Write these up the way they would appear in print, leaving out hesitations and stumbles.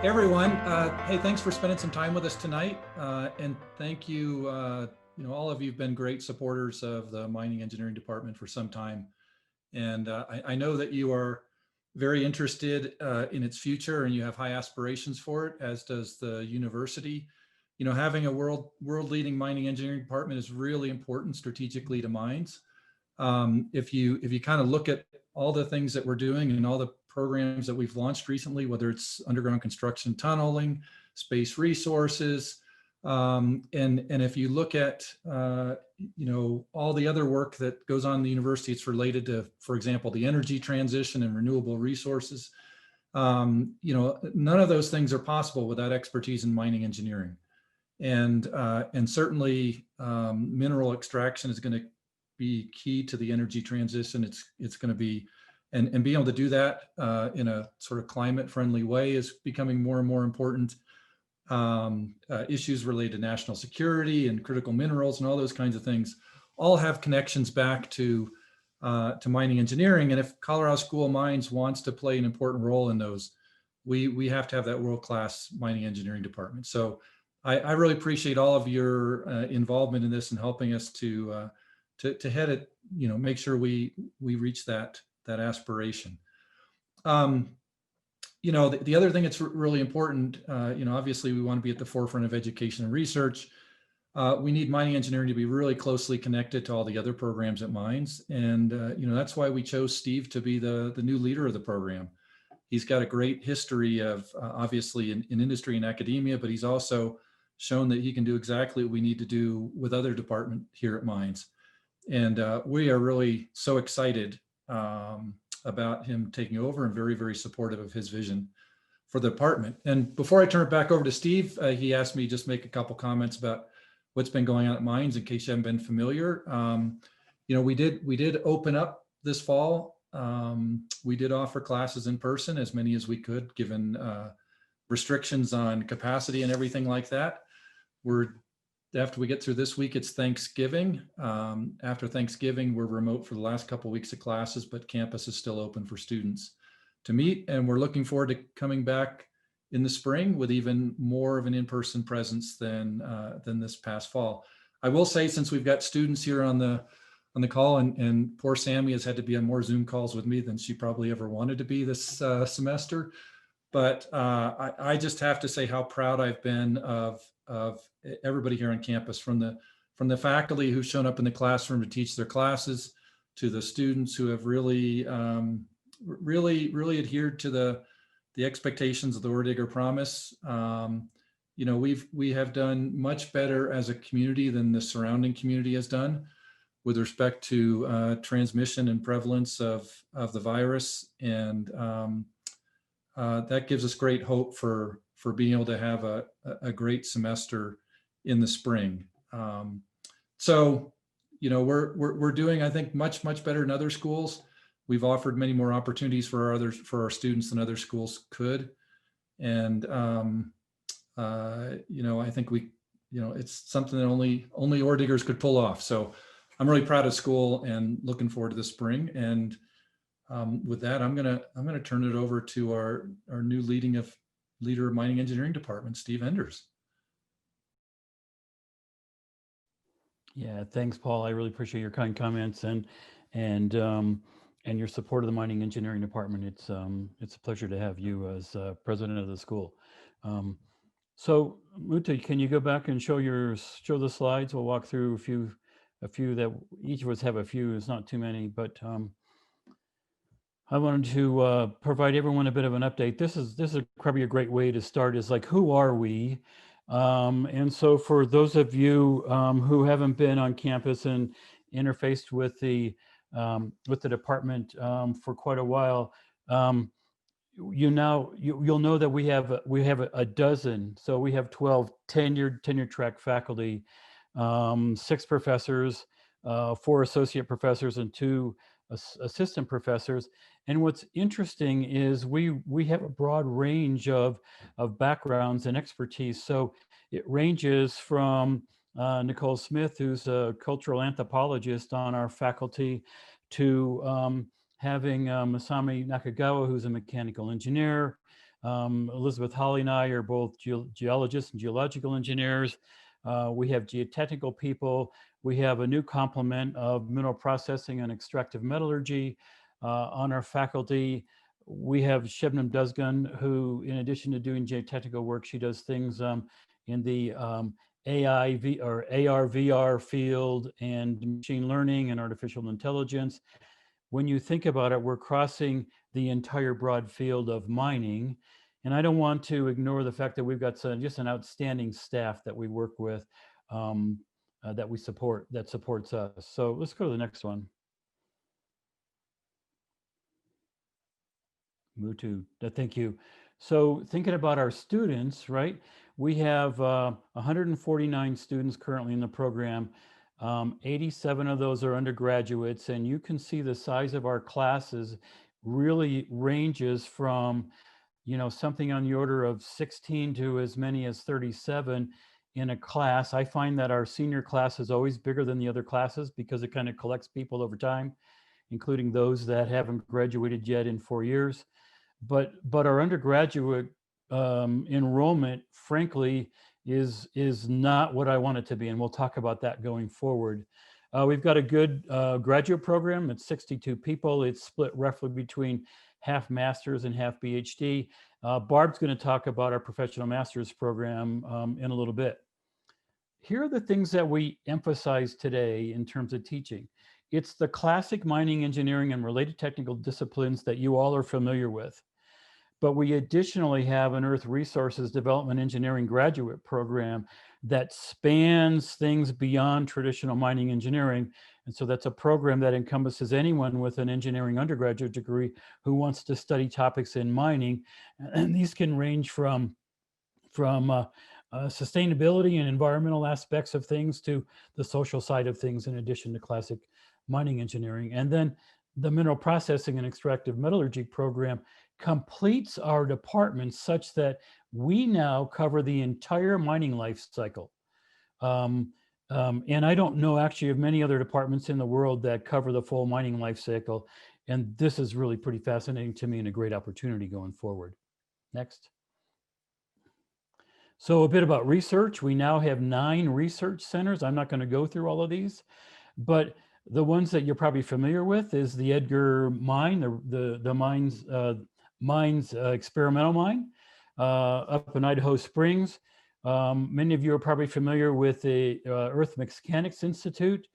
Hey everyone, hey, thanks for spending some time with us tonight. And thank you, all of you have been great supporters of the mining engineering department for some time. And I know that you are very interested in its future and you have high aspirations for it, as does the university. Having a world leading mining engineering department is really important strategically to mines. If you kind of look at all the things that we're doing and all the programs that we've launched recently, whether it's underground construction, tunneling, space resources, and if you look at all the other work that goes on in the university, it's related to, for example, the energy transition and renewable resources. None of those things are possible without expertise in mining engineering, and certainly mineral extraction is going to be key to the energy transition. It's going to be, and being able to do that in a sort of climate friendly way is becoming more and more important. Issues related to national security and critical minerals and all those kinds of things all have connections back to mining engineering. And if Colorado School of Mines wants to play an important role in those, we have to have that world-class mining engineering department. So I really appreciate all of your involvement in this and helping us to head it, make sure we reach that aspiration. The other thing that's really important, obviously we want to be at the forefront of education and research. We need mining engineering to be really closely connected to all the other programs at mines. And, that's why we chose Steve to be the new leader of the program. He's got a great history of obviously in industry and academia, but he's also shown that he can do exactly what we need to do with other departments here at mines. And we are really so excited about him taking over and very, very supportive of his vision for the department. And before I turn it back over to Steve, he asked me just make a couple comments about what's been going on at mines in case you haven't been familiar. We did open up this fall. We did offer classes in person, as many as we could, given restrictions on capacity and everything like that. After we get through this week, it's Thanksgiving. After Thanksgiving, we're remote for the last couple of weeks of classes, but campus is still open for students to meet. And we're looking forward to coming back in the spring with even more of an in-person presence than this past fall. I will say, since we've got students here on the call, and poor Sammy has had to be on more Zoom calls with me than she probably ever wanted to be this semester. But I just have to say how proud I've been of everybody here on campus, from the faculty who've shown up in the classroom to teach their classes, to the students who have really adhered to the expectations of the Ore Digger Promise. We have done much better as a community than the surrounding community has done with respect to transmission and prevalence of the virus, and that gives us great hope for being able to have a great semester in the spring. So, we're doing, I think, much better than other schools. We've offered many more opportunities for our students than other schools could, and I think it's something that only Ore Diggers could pull off. So I'm really proud of school and looking forward to the spring. And with that, I'm gonna turn it over to our new leader of mining engineering department, Steve Enders. Yeah, thanks, Paul. I really appreciate your kind comments and your support of the mining engineering department. It's a pleasure to have you as president of the school. So Muta, can you go back and show the slides? We'll walk through a few that each of us have a few. It's not too many, but I wanted to provide everyone a bit of an update. This is probably a great way to start. Is like, who are we? And so for those of you who haven't been on campus and interfaced with the department for quite a while, you'll know that we have a dozen. So we have 12 tenured track faculty, 6 professors, 4 associate professors, and 2 assistant professors. And what's interesting is we have a broad range of backgrounds and expertise. So it ranges from Nicole Smith, who's a cultural anthropologist on our faculty, to having Masami Nakagawa, who's a mechanical engineer, Elizabeth Holly and I are both geologists and geological engineers. We have geotechnical people. We have a new complement of mineral processing and extractive metallurgy on our faculty. We have Shebnam Duzgan, who, in addition to doing geotechnical work, she does things in the or AR, VR field and machine learning and artificial intelligence. When you think about it, we're crossing the entire broad field of mining. And I don't want to ignore the fact that we've got just an outstanding staff that we work with, that we support, that supports us. So let's go to the next one. Mutu, thank you. So thinking about our students, right? We have 149 students currently in the program. 87 of those are undergraduates, and you can see the size of our classes really ranges from, something on the order of 16 to as many as 37 in a class. I find that our senior class is always bigger than the other classes because it kind of collects people over time, including those that haven't graduated yet in 4 years. But our undergraduate enrollment, frankly, is not what I want it to be, and we'll talk about that going forward. We've got a good graduate program. It's 62 people. It's split roughly between half master's and half PhD. Barb's going to talk about our professional master's program in a little bit. Here are the things that we emphasize today in terms of teaching. It's the classic mining, engineering, and related technical disciplines that you all are familiar with. But we additionally have an Earth Resources Development Engineering graduate program that spans things beyond traditional mining engineering. And so that's a program that encompasses anyone with an engineering undergraduate degree who wants to study topics in mining. And these can range from sustainability and environmental aspects of things to the social side of things, in addition to classic mining engineering. And then the mineral processing and extractive metallurgy program completes our department such that we now cover the entire mining life cycle. And I don't know actually of many other departments in the world that cover the full mining life cycle. And this is really pretty fascinating to me and a great opportunity going forward. Next. So a bit about research. We now have 9 research centers. I'm not going to go through all of these, but the ones that you're probably familiar with is the Edgar mine, the mines experimental mine up in Idaho Springs. Many of you are probably familiar with the Earth Mechanics Institute.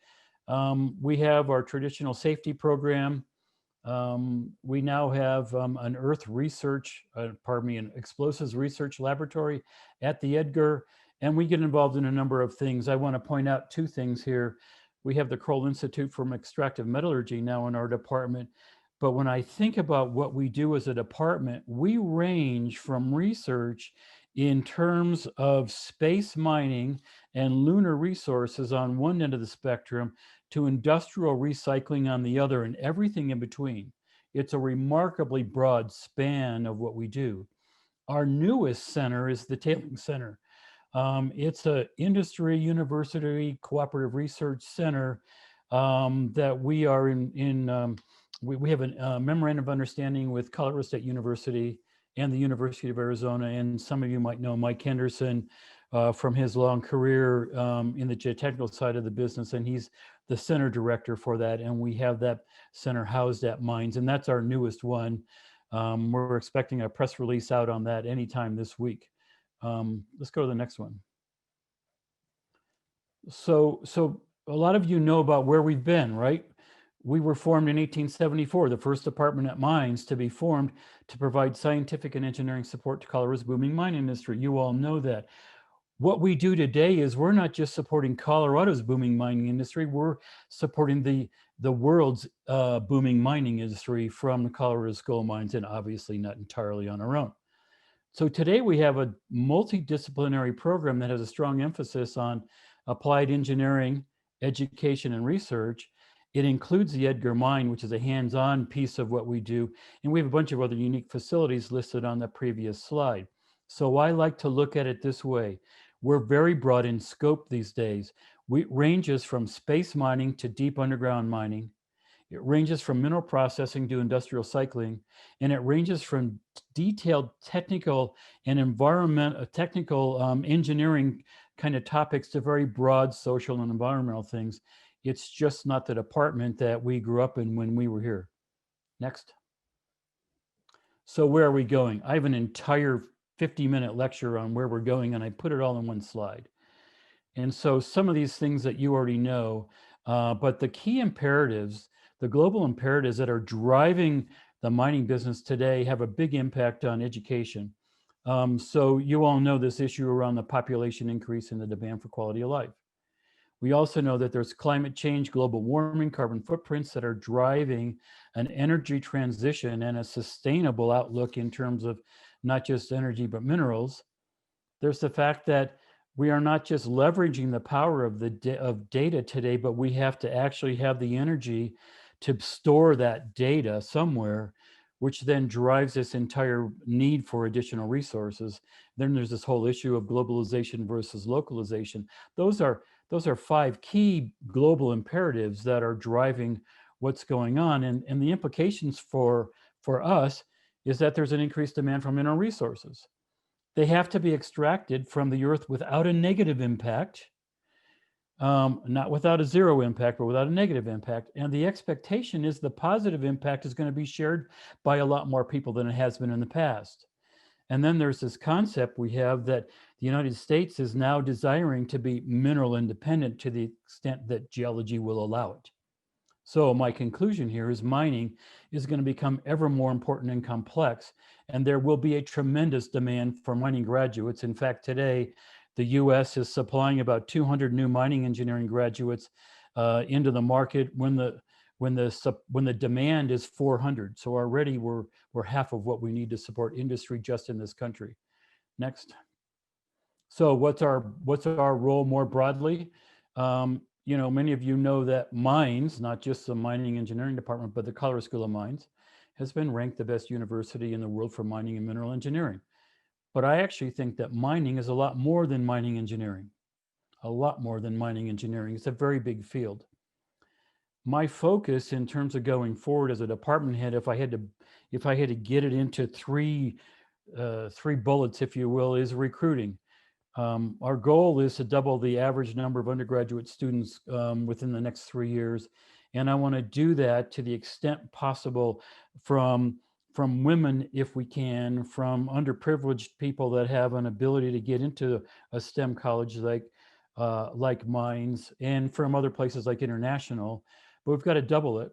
We have our traditional safety program. We now have an Earth research, an explosives research laboratory at the Edgar, and we get involved in a number of things. I want to point out 2 things here. We have the Kroll Institute for Extractive Metallurgy now in our department. But when I think about what we do as a department, we range from research in terms of space mining and lunar resources on one end of the spectrum to industrial recycling on the other, and everything in between. It's a remarkably broad span of what we do. Our newest center is the Tailing Center. It's an industry university cooperative research center that we are we have a memorandum of understanding with Colorado State University and the University of Arizona. And some of you might know Mike Henderson from his long career in the geotechnical side of the business. And he's the center director for that. And we have that center housed at Mines. And that's our newest one. We're expecting a press release out on that anytime this week. Let's go to the next one. So a lot of you know about where we've been, right? We were formed in 1874, the first department at Mines to be formed to provide scientific and engineering support to Colorado's booming mine industry. You all know that. What we do today is we're not just supporting Colorado's booming mining industry, we're supporting the world's booming mining industry from the Colorado's gold mines, and obviously not entirely on our own. So today we have a multidisciplinary program that has a strong emphasis on applied engineering, education, and research. It includes the Edgar Mine, which is a hands-on piece of what we do. And we have a bunch of other unique facilities listed on the previous slide. So I like to look at it this way. We're very broad in scope these days. It ranges from space mining to deep underground mining. It ranges from mineral processing to industrial cycling, and it ranges from detailed technical and technical engineering kind of topics to very broad social and environmental things. It's just not the department that we grew up in when we were here. Next. So where are we going? I have an entire 50-minute lecture on where we're going, and I put it all in one slide. And so some of these things that you already know, but the key imperatives, the global imperatives that are driving the mining business today have a big impact on education. So you all know this issue around the population increase and the demand for quality of life. We also know that there's climate change, global warming, carbon footprints that are driving an energy transition and a sustainable outlook in terms of not just energy, but minerals. There's the fact that we are not just leveraging the power of data today, but we have to actually have the energy to store that data somewhere, which then drives this entire need for additional resources. Then there's this whole issue of globalization versus localization. Those are 5 key global imperatives that are driving what's going on. And the implications for us is that there's an increased demand for mineral resources. They have to be extracted from the earth without a negative impact, not without a zero impact, but without a negative impact. And the expectation is the positive impact is going to be shared by a lot more people than it has been in the past. And then there's this concept we have that the United States is now desiring to be mineral independent to the extent that geology will allow it. So my conclusion here is mining is going to become ever more important and complex, and there will be a tremendous demand for mining graduates. In fact, today, the US is supplying about 200 new mining engineering graduates into the market when the demand is 400. So already we're half of what we need to support industry just in this country. Next. So what's our role more broadly? Many of you know that mines, not just the mining engineering department, but the Colorado School of Mines, has been ranked the best university in the world for mining and mineral engineering. But I actually think that mining is a lot more than mining engineering. A lot more than mining engineering. It's a very big field. My focus in terms of going forward as a department head, if I had to get it into three bullets, if you will, is recruiting. Our goal is to double the average number of undergraduate students within the next 3 years. And I want to do that to the extent possible from women, if we can, from underprivileged people that have an ability to get into a STEM college like mines, and from other places like international. But we've got to double it.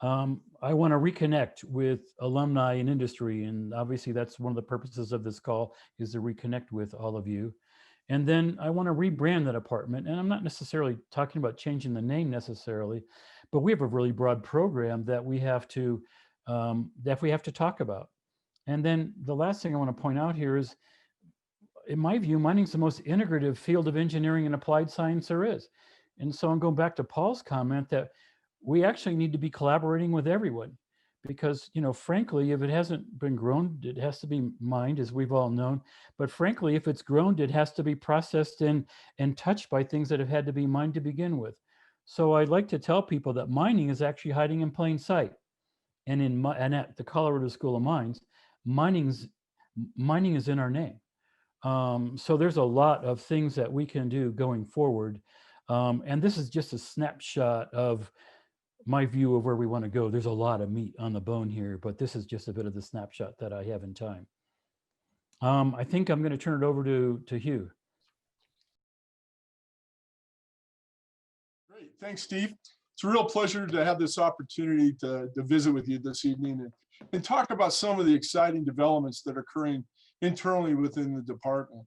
I want to reconnect with alumni and industry. And obviously that's one of the purposes of this call, is to reconnect with all of you. And then I want to rebrand the department. And I'm not necessarily talking about changing the name necessarily, but we have a really broad program that we have to talk about. And then the last thing I want to point out here is, in my view, mining is the most integrative field of engineering and applied science there is. And so I'm going back to Paul's comment that we actually need to be collaborating with everyone. Because, frankly, if it hasn't been grown, it has to be mined, as we've all known. But frankly, if it's grown, it has to be processed and touched by things that have had to be mined to begin with. So I'd like to tell people that mining is actually hiding in plain sight. And at the Colorado School of Mines, mining is in our name. So there's a lot of things that we can do going forward. And this is just a snapshot of my view of where we want to go. There's a lot of meat on the bone here, but this is just a bit of the snapshot that I have in time. I think I'm going to turn it over to Hugh. Great, thanks, Steve. It's a real pleasure to have this opportunity to visit with you this evening and talk about some of the exciting developments that are occurring internally within the department.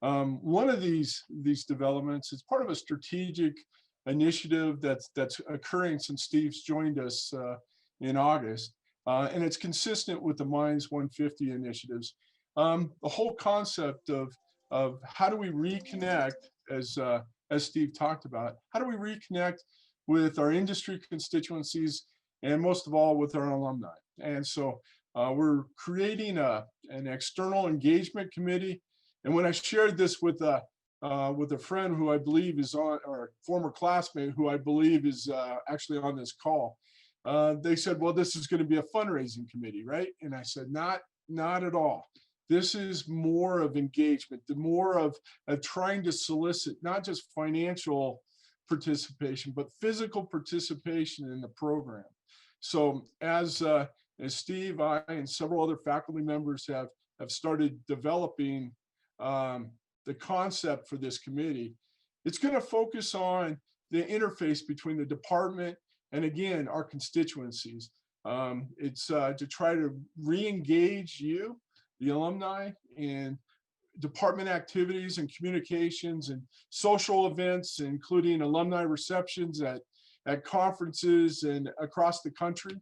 One of these developments is part of a strategic initiative that's occurring since Steve's joined us in August, and it's consistent with the Mines 150 initiatives. The whole concept of how do we reconnect, as Steve talked about, how do we reconnect with our industry constituencies, and most of all with our alumni. And so we're creating an external engagement committee. And when I shared this with a friend who I believe is on, or former classmate who I believe is actually on this call, they said, well, this is going to be a fundraising committee, right? And I said, not at all. This is more of engagement, the more of trying to solicit not just financial participation, but physical participation in the program. So as Steve, I, and several other faculty members have started developing the concept for this committee, it's going to focus on the interface between the department and, again, our constituencies. It's to try to re-engage you, the alumni, in department activities and communications and social events, including alumni receptions at conferences and across the country.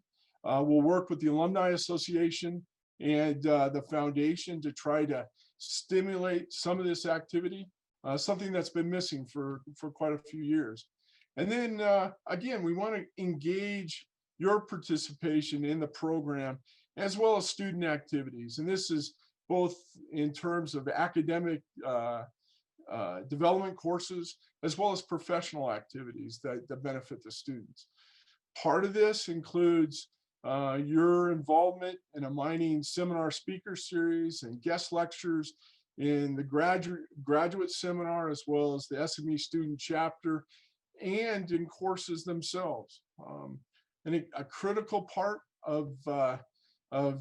We'll work with the Alumni Association and the foundation to try to stimulate some of this activity, something that's been missing for quite a few years. And then again, we want to engage your participation in the program as well as student activities. And this is both in terms of academic development courses, as well as professional activities that benefit the students. Part of this includes your involvement in a mining seminar speaker series and guest lectures in the graduate seminar, as well as the SME student chapter, and in courses themselves. And a critical part of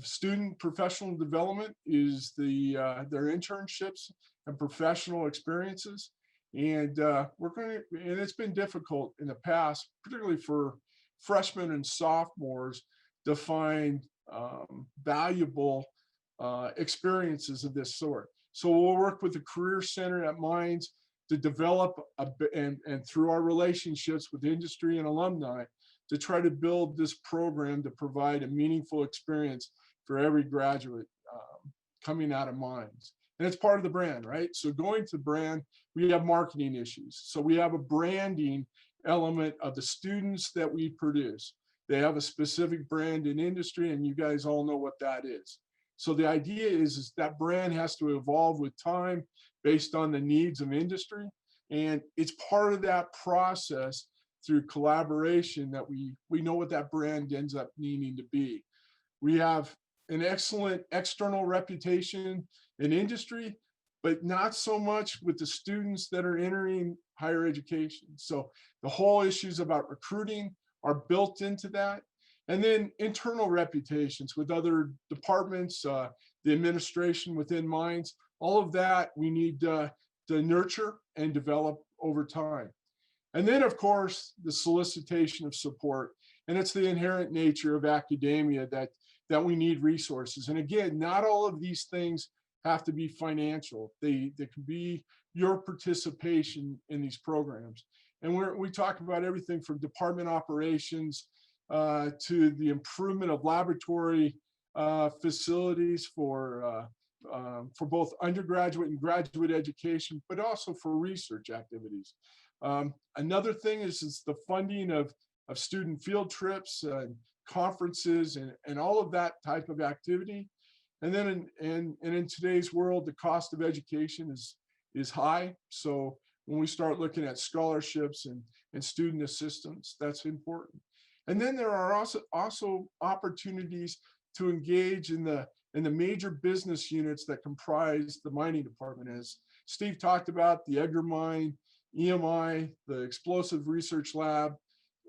student professional development is their internships and professional experiences. And and it's been difficult in the past, particularly for freshmen and sophomores, to find valuable experiences of this sort. So we'll work with the Career Center at Mines to develop and through our relationships with industry and alumni, to try to build this program to provide a meaningful experience for every graduate coming out of Mines. And it's part of the brand, right? So going to brand, we have marketing issues. So we have a branding element of the students that we produce. They have a specific brand in industry, and you guys all know what that is. So the idea is that brand has to evolve with time based on the needs of industry. And it's part of that process through collaboration that we know what that brand ends up needing to be. We have an excellent external reputation in industry, but not so much with the students that are entering higher education. So the whole issues about recruiting are built into that. And then internal reputations with other departments, the administration within Mines, all of that we need to nurture and develop over time. And then, of course, the solicitation of support. And it's the inherent nature of academia that we need resources. And again, not all of these things have to be financial. They can be your participation in these programs. And we talk about everything from department operations to the improvement of laboratory facilities for both undergraduate and graduate education, but also for research activities. Another thing is the funding of student field trips and conferences and all of that type of activity. And then in today's world, the cost of education is high. So when we start looking at scholarships and student assistance, that's important. And then there are also opportunities to engage in the major business units that comprise the mining department. As Steve talked about, the Edgar Mine, EMI, the Explosive Research Lab,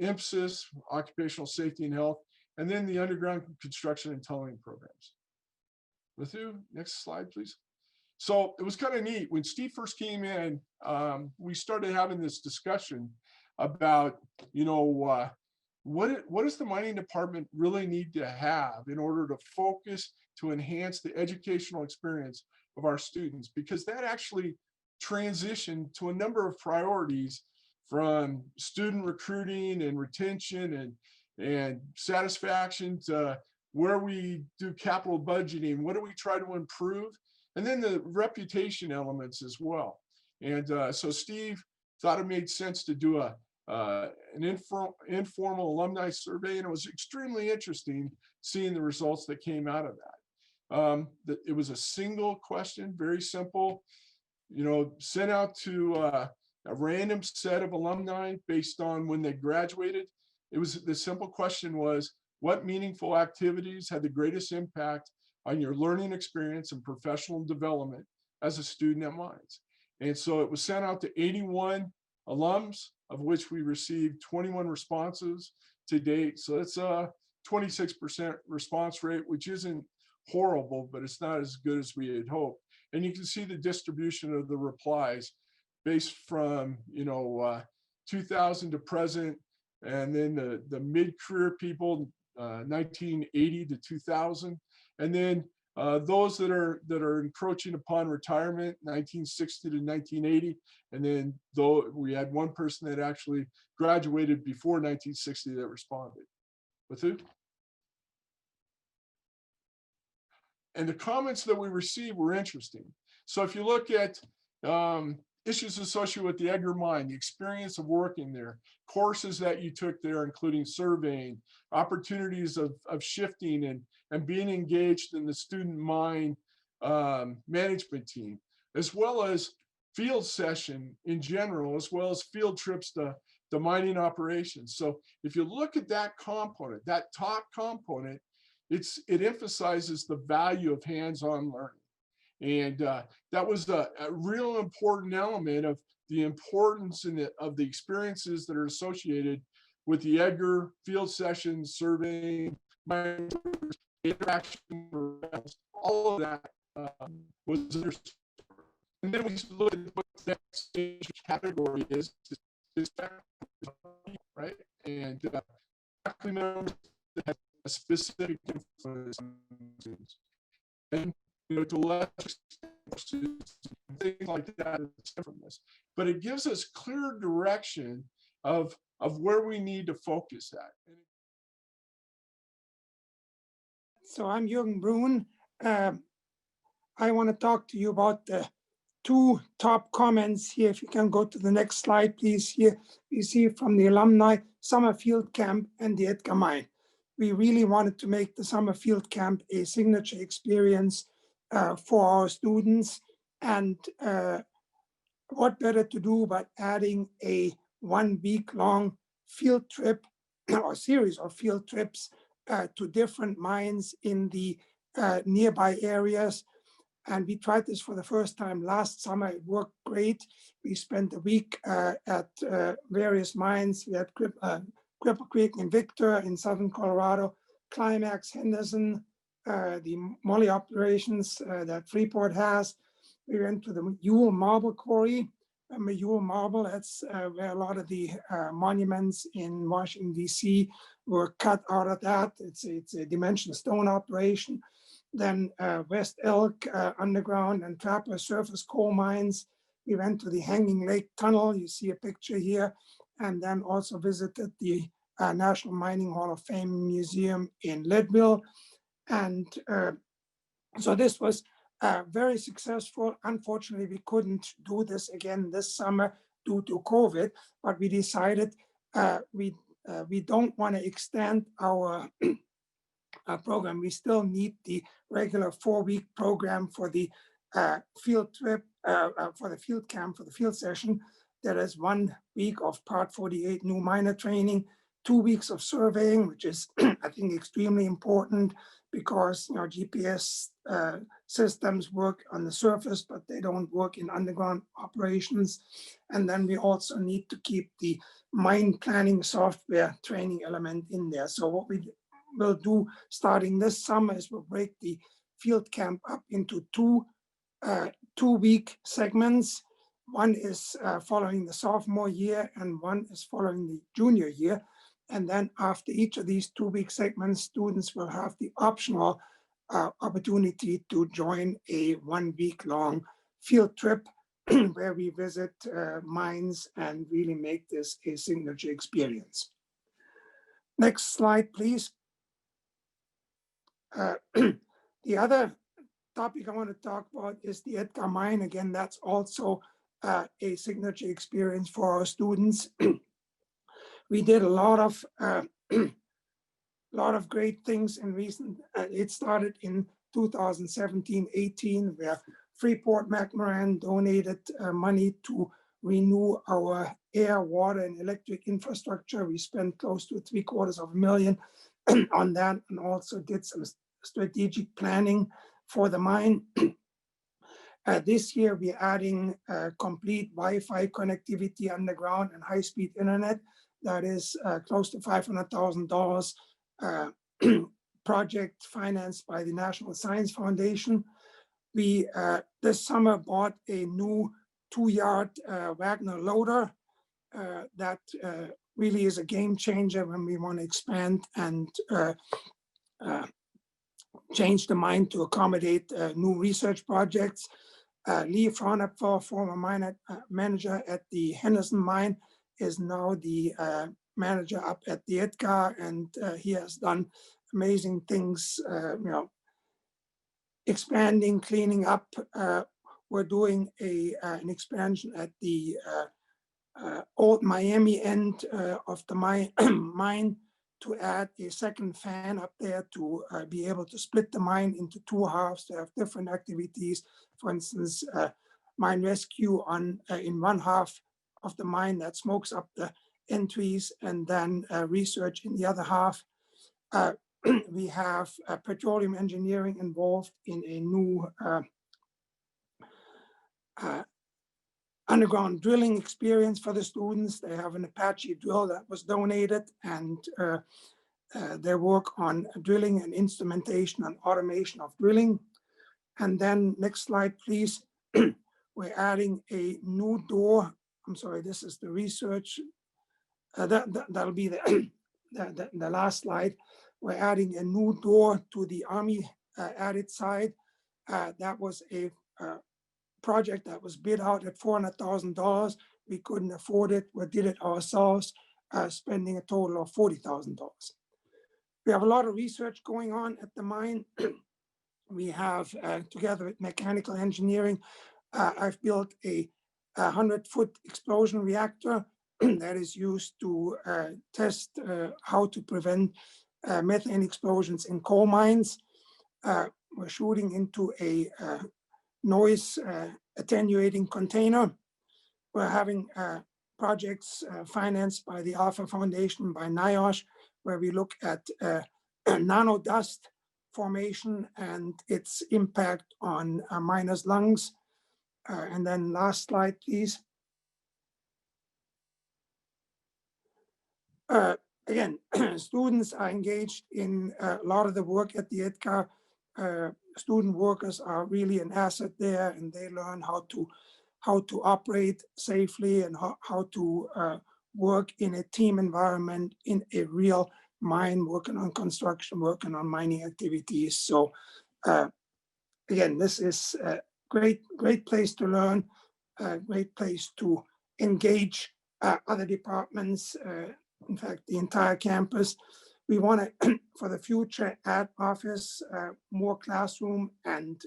IMSIS, Occupational Safety and Health, and then the underground construction and tunneling programs. Matthew, next slide, please. So it was kind of neat. When Steve first came in, we started having this discussion about, what does the mining department really need to have in order to focus to enhance the educational experience of our students? Because that actually transitioned to a number of priorities, from student recruiting and retention and satisfaction to where we do capital budgeting, what do we try to improve, and then the reputation elements as well. And so Steve thought it made sense to do an informal alumni survey, and it was extremely interesting seeing the results that came out of that. It was a single question, very simple, sent out to a random set of alumni based on when they graduated. the simple question was, what meaningful activities had the greatest impact on your learning experience and professional development as a student at Mines? And so it was sent out to 81 alums, of which we received 21 responses to date. So it's a 26% response rate, which isn't horrible, but it's not as good as we had hoped. And you can see the distribution of the replies based from 2000 to present, and then the mid-career people, 1980 to 2000, and then those that are encroaching upon retirement, 1960 to 1980, and then though we had one person that actually graduated before 1960 that responded. With who? And the comments that we received were interesting. So if you look at issues associated with the Edgar mine, the experience of working there, courses that you took there, including surveying, opportunities of shifting and being engaged in the student mine management team, as well as field session in general, as well as field trips to mining operations. So if you look at that component, that top component, it emphasizes the value of hands-on learning. And that was a real important element of the importance of the experiences that are associated with the Edgar field sessions, surveying, interaction, all of that was understood. And then we look at what the next stage category is right? And faculty members that have a specific influence on students. And to less things like that from this, but it gives us clear direction of where we need to focus at. So I'm Jürgen Brun. I want to talk to you about the two top comments here. If you can go to the next slide, please. Here you see from the alumni summer field camp and the Edgar mine. We really wanted to make the summer field camp a signature experience for our students, and what better to do but adding a 1 week long field trip or series of field trips to different mines in the nearby areas. And we tried this for the first time last summer. It worked great. We spent a week at various mines. We had Cripple Creek in Victor in southern Colorado, Climax, Henderson, the moly operations that Freeport has. We went to the Ewell Marble Quarry. Ewell Marble, that's where a lot of the monuments in Washington, D.C. were cut out of that. It's a dimensional stone operation. Then West Elk underground and Trapper surface coal mines. We went to the Hanging Lake Tunnel. You see a picture here. And then also visited the National Mining Hall of Fame Museum in Leadville. And so this was very successful. Unfortunately, we couldn't do this again this summer due to COVID, but we decided we don't want to extend our program. We still need the regular 4-week program for the field trip, for the field camp, for the field session. There is 1 week of Part 48 new miner training, 2 weeks of surveying, which is I think extremely important because GPS systems work on the surface, but they don't work in underground operations. And then we also need to keep the mine planning software training element in there. So what we will do starting this summer is we'll break the field camp up into two 2-week segments. One is following the sophomore year and one is following the junior year. And then after each of these 2-week segments, students will have the optional opportunity to join a 1-week-long field trip where we visit mines and really make this a signature experience. Next slide, please. The other topic I want to talk about is the Edgar mine. Again, that's also a signature experience for our students. We did a lot of great things in recent. It started in 2017-18, where Freeport McMoran donated money to renew our air, water, and electric infrastructure. We spent close to $750,000 on that, and also did some strategic planning for the mine. This year, we're adding complete Wi-Fi connectivity underground and high-speed internet. That is close to $500,000 project financed by the National Science Foundation. We this summer bought a new 2-yard Wagner loader that really is a game changer when we want to expand and change the mine to accommodate new research projects. Lee Fraunapfer, former mine manager at the Henderson mine, is now the manager up at the Edgar, and he has done amazing things, expanding, cleaning up. We're doing an expansion at the old Miami end of the mine to add a second fan up there to be able to split the mine into 2 halves to have different activities. For instance, mine rescue in 1 half of the mine that smokes up the entries, and then research in the other half. We have petroleum engineering involved in a new underground drilling experience for the students. They have an Apache drill that was donated, and they work on drilling and instrumentation and automation of drilling. And then next slide, please. We're adding a new door. I'm sorry, this is the research. That'll be the last slide. We're adding a new door to the Army added side. That was a project that was bid out at $400,000. We couldn't afford it. We did it ourselves, spending a total of $40,000. We have a lot of research going on at the mine. We have, together with mechanical engineering, I've built a 100-foot explosion reactor that is used to test how to prevent methane explosions in coal mines. We're shooting into a noise attenuating container. We're having projects financed by the Alpha Foundation, by NIOSH, where we look at nano dust formation and its impact on miners' lungs. And then last slide, please. Again, students are engaged in a lot of the work at the Edgar. Student workers are really an asset there, and they learn how to operate safely and how to work in a team environment in a real mine, working on construction, working on mining activities. So again, this is a great place to learn, a great place to engage other departments, in fact, the entire campus. We want to, for the future, add office, more classroom, and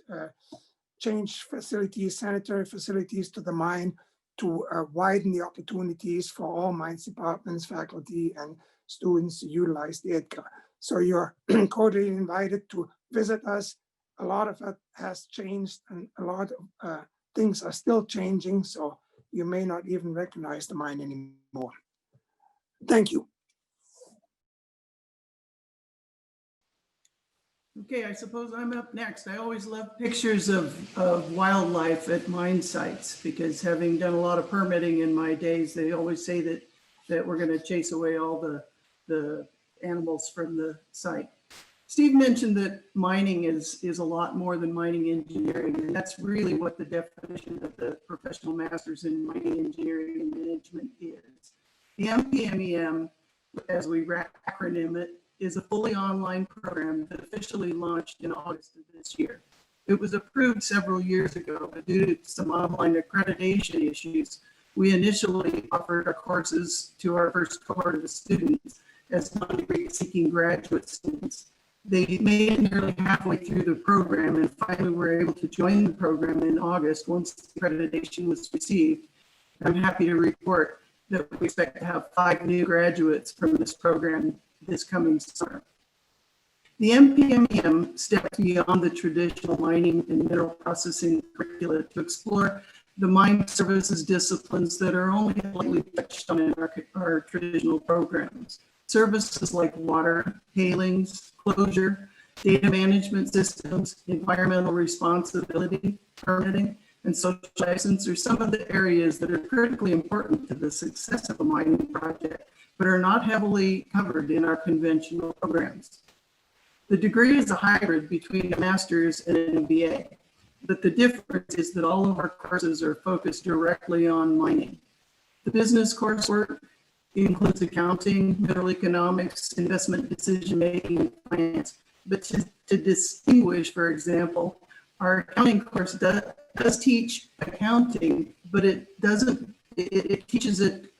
change facilities, sanitary facilities to the mine to widen the opportunities for all mines departments, faculty, and students to utilize the Edgar. So you're cordially invited to visit us. A lot of it has changed, and a lot of things are still changing, so you may not even recognize the mine anymore. Thank you. Okay, I suppose I'm up next. I always love pictures of wildlife at mine sites, because having done a lot of permitting in my days, they always say that we're going to chase away all the animals from the site. Steve mentioned that mining is a lot more than mining engineering, and that's really what the definition of the professional masters in mining engineering and management is. The MPMEM, as we acronym it, is a fully online program that officially launched in August of this year. It was approved several years ago, but due to some online accreditation issues, we initially offered our courses to our first cohort of students as non-degree seeking graduate students. They made it nearly halfway through the program and finally were able to join the program in August once the accreditation was received. I'm happy to report that we expect to have 5 new graduates from this program this coming summer. The MPMEM stepped beyond the traditional mining and mineral processing curricula to explore the mine services disciplines that are only lightly touched on in our traditional programs. Services like water, tailings, closure, data management systems, environmental responsibility, permitting, and social license are some of the areas that are critically important to the success of a mining project, but are not heavily covered in our conventional programs. The degree is a hybrid between a master's and an MBA, but the difference is that all of our courses are focused directly on mining. The business coursework includes accounting, mineral economics, investment decision-making, and finance. But to distinguish, for example, our accounting course does teach accounting, but it doesn't, it teaches it,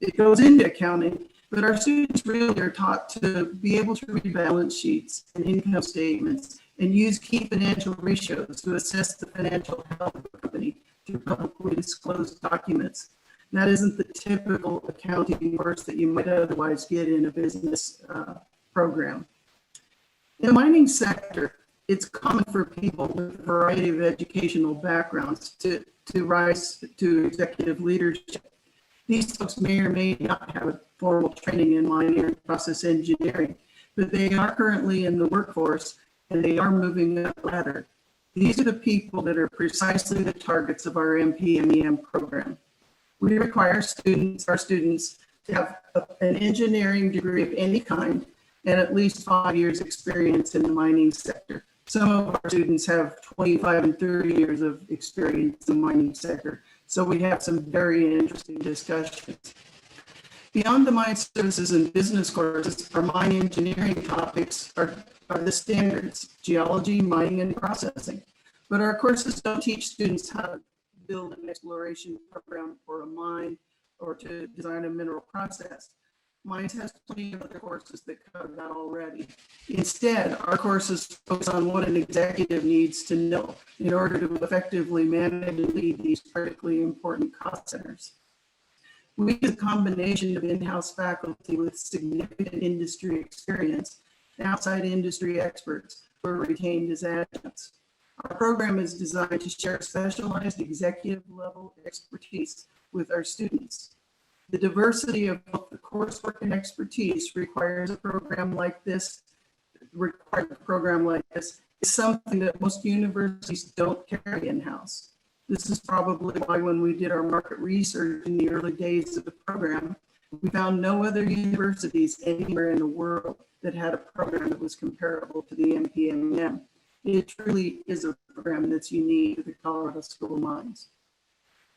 it goes into accounting, but our students really are taught to be able to read balance sheets and income statements and use key financial ratios to assess the financial health of a company through publicly disclosed documents. That isn't the typical accounting course that you might otherwise get in a business program. In the mining sector, it's common for people with a variety of educational backgrounds to rise to executive leadership. These folks may or may not have a formal training in mining or process engineering, but they are currently in the workforce and they are moving up the ladder. These are the people that are precisely the targets of our MP-MEM program. We require our students to have an engineering degree of any kind and at least 5 years experience in the mining sector. Some of our students have 25 and 30 years of experience in the mining sector. So we have some very interesting discussions. Beyond the mine services and business courses, our mine engineering topics are the standards: geology, mining, and processing. But our courses don't teach students how to build an exploration program for a mine or to design a mineral process. Mines has plenty of other courses that cover that already. Instead, our courses focus on what an executive needs to know in order to effectively manage and lead these critically important cost centers. We use a combination of in-house faculty with significant industry experience and outside industry experts who are retained as adjuncts. Our program is designed to share specialized executive level expertise with our students. The diversity of both the coursework and expertise requires a program like this. Is something that most universities don't carry in-house. This is probably why when we did our market research in the early days of the program, we found no other universities anywhere in the world that had a program that was comparable to the MP-MEM. It truly is a program that's unique to the Colorado School of Mines.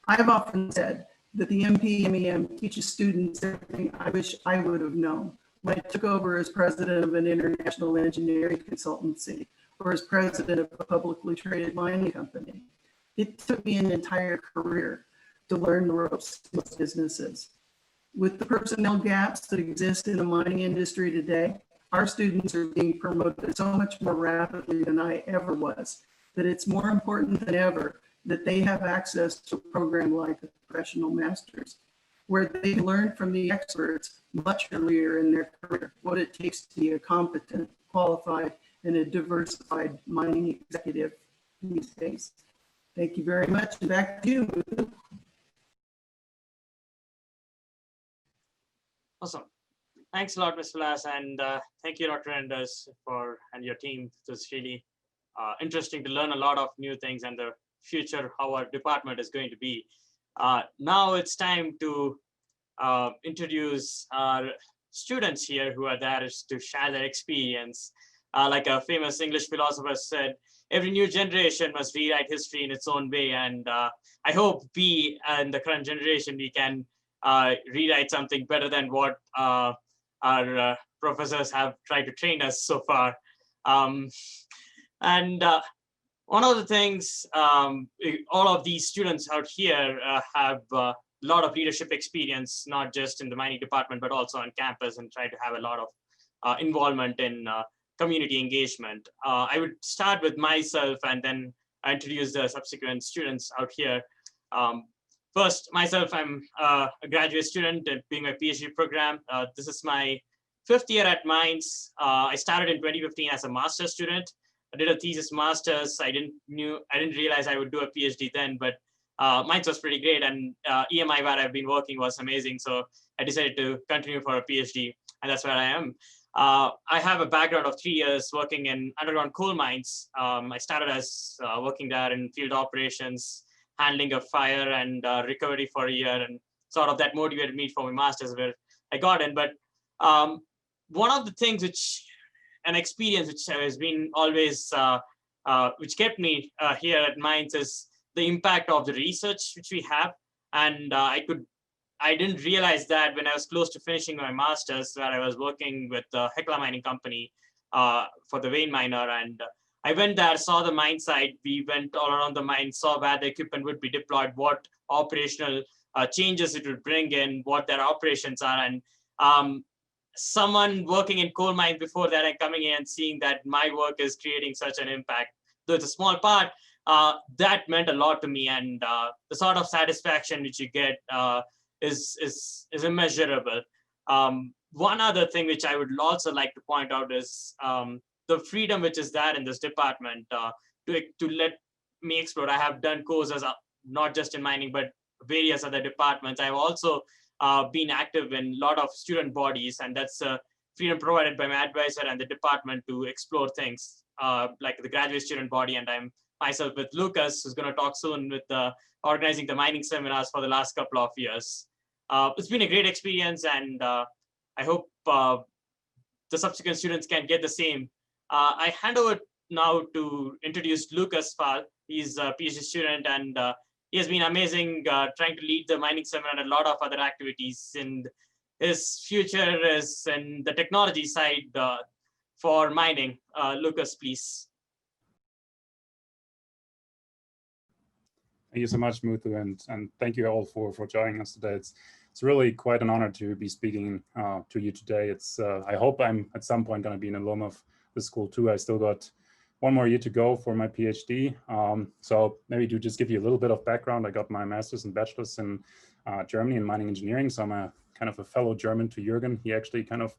I've often said that the MP-MEM teaches students everything I wish I would have known when I took over as president of an international engineering consultancy or as president of a publicly traded mining company. It took me an entire career to learn the ropes of most businesses. With the personnel gaps that exist in the mining industry today, our students are being promoted so much more rapidly than I ever was, that it's more important than ever that they have access to a program like a professional master's, where they learn from the experts much earlier in their career what it takes to be a competent, qualified, and a diversified mining executive these days. Thank you very much. And back to you. Awesome. Thanks a lot, Ms. Vilas, and thank you, Dr. Enders, and your team. It was really interesting to learn a lot of new things and the future, how our department is going to be. Now it's time to introduce our students here who are there to share their experience. Like a famous English philosopher said, every new generation must rewrite history in its own way. And I hope we and the current generation, we can rewrite something better than what our professors have tried to train us so far. One of the things, all of these students out here have a lot of leadership experience, not just in the mining department, but also on campus, and try to have a lot of involvement in community engagement. I would start with myself and then introduce the subsequent students out here. First, myself, I'm a graduate student doing my PhD program. This is my 5th year at Mines. I started in 2015 as a master's student. I did a thesis master's. I didn't realize I would do a PhD then, but mine was pretty great, and EMI where I've been working was amazing. So I decided to continue for a PhD, and that's where I am. I have a background of 3 years working in underground coal mines. I started as working there in field operations, handling a fire and recovery for a year, and sort of that motivated me for my master's where I got in. But one of the things an experience which has been always, which kept me here at Mines is the impact of the research which we have. And I didn't realize that when I was close to finishing my master's, where I was working with the Hecla Mining Company for the vein miner. And I went there, saw the mine site. We went all around the mine, saw where the equipment would be deployed, what operational changes it would bring in, what their operations are. And someone working in coal mines before that and coming in and seeing that my work is creating such an impact, though it's a small part, that meant a lot to me. And the sort of satisfaction which you get is immeasurable. One other thing which I would also like to point out is the freedom which is there in this department to let me explore. I have done courses not just in mining, but various other departments. I've also been active in a lot of student bodies, and that's freedom provided by my advisor and the department to explore things like the graduate student body. And I'm myself with Lucas, who's going to talk soon with organizing the mining seminars for the last couple of years. It's been a great experience, and I hope the subsequent students can get the same. I hand over now to introduce Lucas Fall. He's a PhD student, and he has been amazing trying to lead the mining seminar and a lot of other activities. And his future is in the technology side for mining. Lucas, please. Thank you so much, Muthu, and thank you all for joining us today. It's really quite an honor to be speaking to you today. It's I hope I'm at some point going to be an alum of the school too. I still got 1 more year to go for my PhD. So maybe to just give you a little bit of background, I got my master's and bachelor's in Germany in mining engineering. So I'm a kind of a fellow German to Jürgen. He actually kind of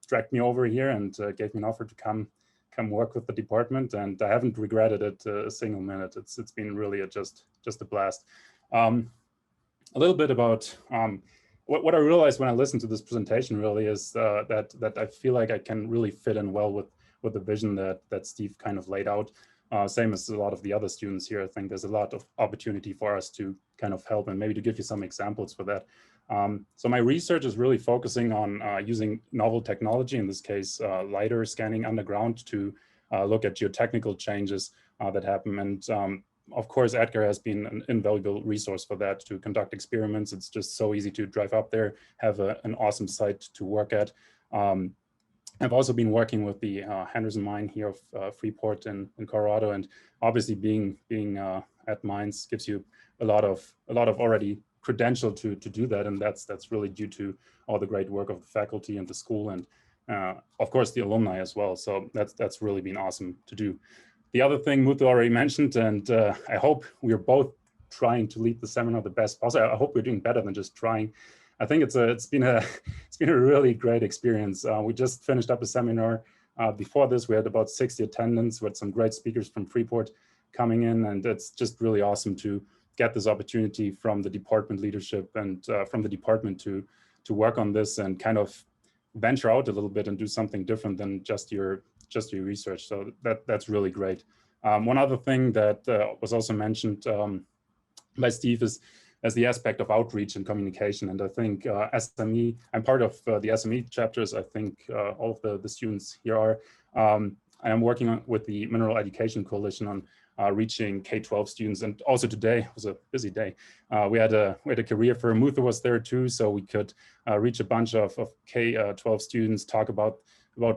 dragged me over here and gave me an offer to come work with the department, and I haven't regretted it a single minute. It's been really just a blast. A little bit about what I realized when I listened to this presentation really is that I feel like I can really fit in well with the vision that Steve kind of laid out. Same as a lot of the other students here. I think there's a lot of opportunity for us to kind of help, and maybe to give you some examples for that. So my research is really focusing on using novel technology, in this case, LiDAR scanning underground, to look at geotechnical changes that happen. And of course, Edgar has been an invaluable resource for that, to conduct experiments. It's just so easy to drive up there, have an awesome site to work at. I've also been working with the Henderson mine here of Freeport in Colorado, and obviously being at mines gives you a lot of already credential to do that, and that's really due to all the great work of the faculty and the school, and of course the alumni as well. So that's really been awesome to do. The other thing Muthu already mentioned, and I hope we're both trying to lead the seminar the best possible. I hope we're doing better than just trying. I think it's been a really great experience. We just finished up a seminar. Before this, we had about 60 attendants with some great speakers from Freeport coming in, and it's just really awesome to get this opportunity from the department leadership and from the department to work on this and kind of venture out a little bit and do something different than just your research. So that's really great. One other thing that was also mentioned by Steve is as the aspect of outreach and communication. And I think SME, I'm part of the SME chapters. I think all of the students here are. I am working with the Mineral Education Coalition on reaching K-12 students, and also today was a busy day. We had a career fair. Muthu was there too, so we could reach a bunch of K-12 students, talk about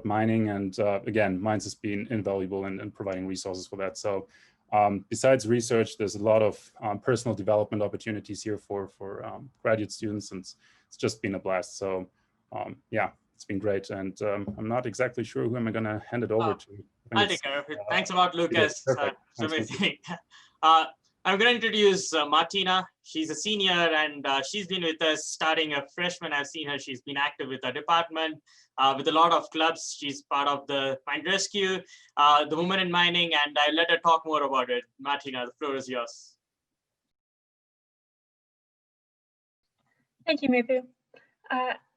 mining, and again, Mines has been invaluable in providing resources for that. So besides research, there's a lot of personal development opportunities here for graduate students, and it's just been a blast. So yeah, it's been great, and I'm not exactly sure who am I going to hand it over to. I'll take care of it. Thanks a lot, Lucas. It's amazing. I'm going to introduce Martina. She's a senior, and she's been with us starting a freshman. I've seen her. She's been active with our department, with a lot of clubs. She's part of the Mine Rescue, the Women in Mining, and I'll let her talk more about it. Martina, the floor is yours. Thank you, Muthu.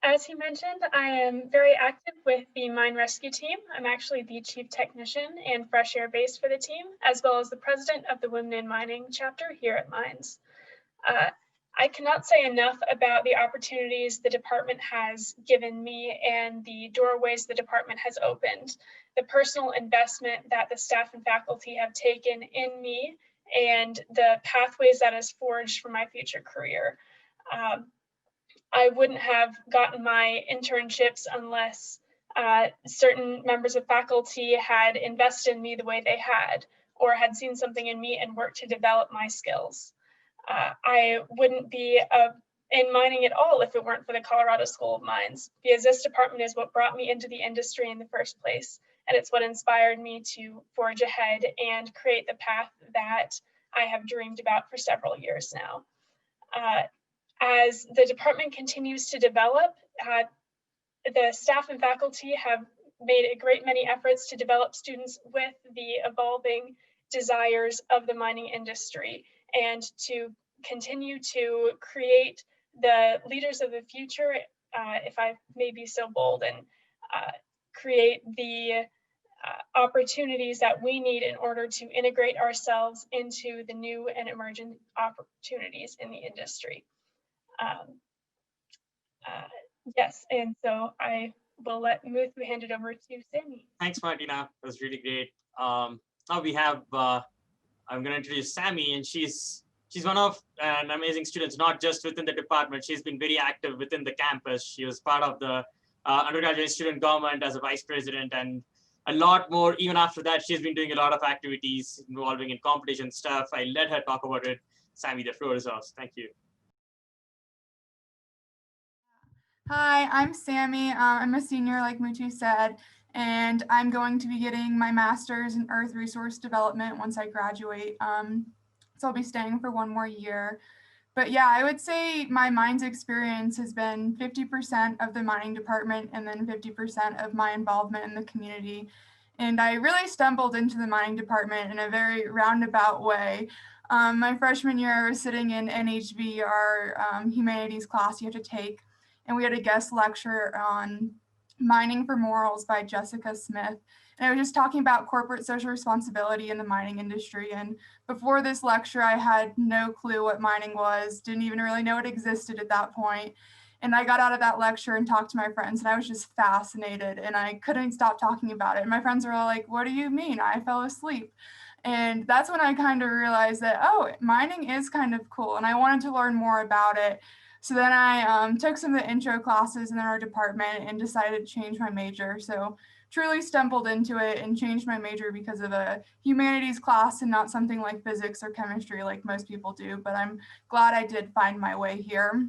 As he mentioned, I am very active with the mine rescue team. I'm actually the chief technician and fresh air base for the team, as well as the president of the Women in Mining chapter here at Mines. I cannot say enough about the opportunities the department has given me and the doorways the department has opened, the personal investment that the staff and faculty have taken in me, and the pathways that has forged for my future career. I wouldn't have gotten my internships unless certain members of faculty had invested in me the way they had, or had seen something in me and worked to develop my skills. I wouldn't be in mining at all if it weren't for the Colorado School of Mines, because this department is what brought me into the industry in the first place. And it's what inspired me to forge ahead and create the path that I have dreamed about for several years now. As the department continues to develop, the staff and faculty have made a great many efforts to develop students with the evolving desires of the mining industry and to continue to create the leaders of the future, if I may be so bold, and create the opportunities that we need in order to integrate ourselves into the new and emerging opportunities in the industry. Yes, and so I will let Muthu hand it over to Sammy. Thanks, Martina. That was really great. Now we have, I'm going to introduce Sammy, and she's one of an amazing students, not just within the department. She's been very active within the campus. She was part of the undergraduate student government as a vice president, and a lot more. Even after that, she's been doing a lot of activities involving in competition stuff. I let her talk about it. Sammy, the floor is yours. Thank you. Hi, I'm Sammy. I'm a senior, like Muthu said, and I'm going to be getting my master's in Earth Resource Development once I graduate. So I'll be staying for one more year. But yeah, I would say my mines experience has been 50% of the mining department and then 50% of my involvement in the community. And I really stumbled into the mining department in a very roundabout way. My freshman year, I was sitting in NHB, our humanities class you have to take. And we had a guest lecture on Mining for Morals by Jessica Smith. And I was just talking about corporate social responsibility in the mining industry. And before this lecture, I had no clue what mining was, didn't even really know it existed at that point. And I got out of that lecture and talked to my friends, and I was just fascinated, and I couldn't stop talking about it. And my friends were all like, "What do you mean? I fell asleep." And that's when I kind of realized that, oh, mining is kind of cool, and I wanted to learn more about it. So then I took some of the intro classes in our department and decided to change my major. So truly stumbled into it and changed my major because of a humanities class and not something like physics or chemistry like most people do. But I'm glad I did find my way here.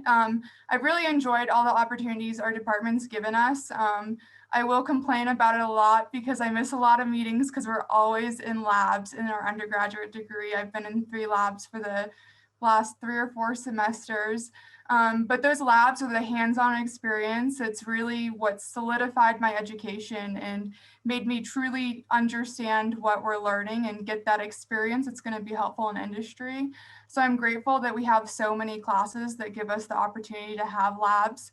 I've really enjoyed all the opportunities our department's given us. I will complain about it a lot because I miss a lot of meetings because we're always in labs in our undergraduate degree. I've been in 3 labs for the last 3 or 4 semesters. But those labs are the hands-on experience. It's really what solidified my education and made me truly understand what we're learning and get that experience. It's going to be helpful in industry. So I'm grateful that we have so many classes that give us the opportunity to have labs.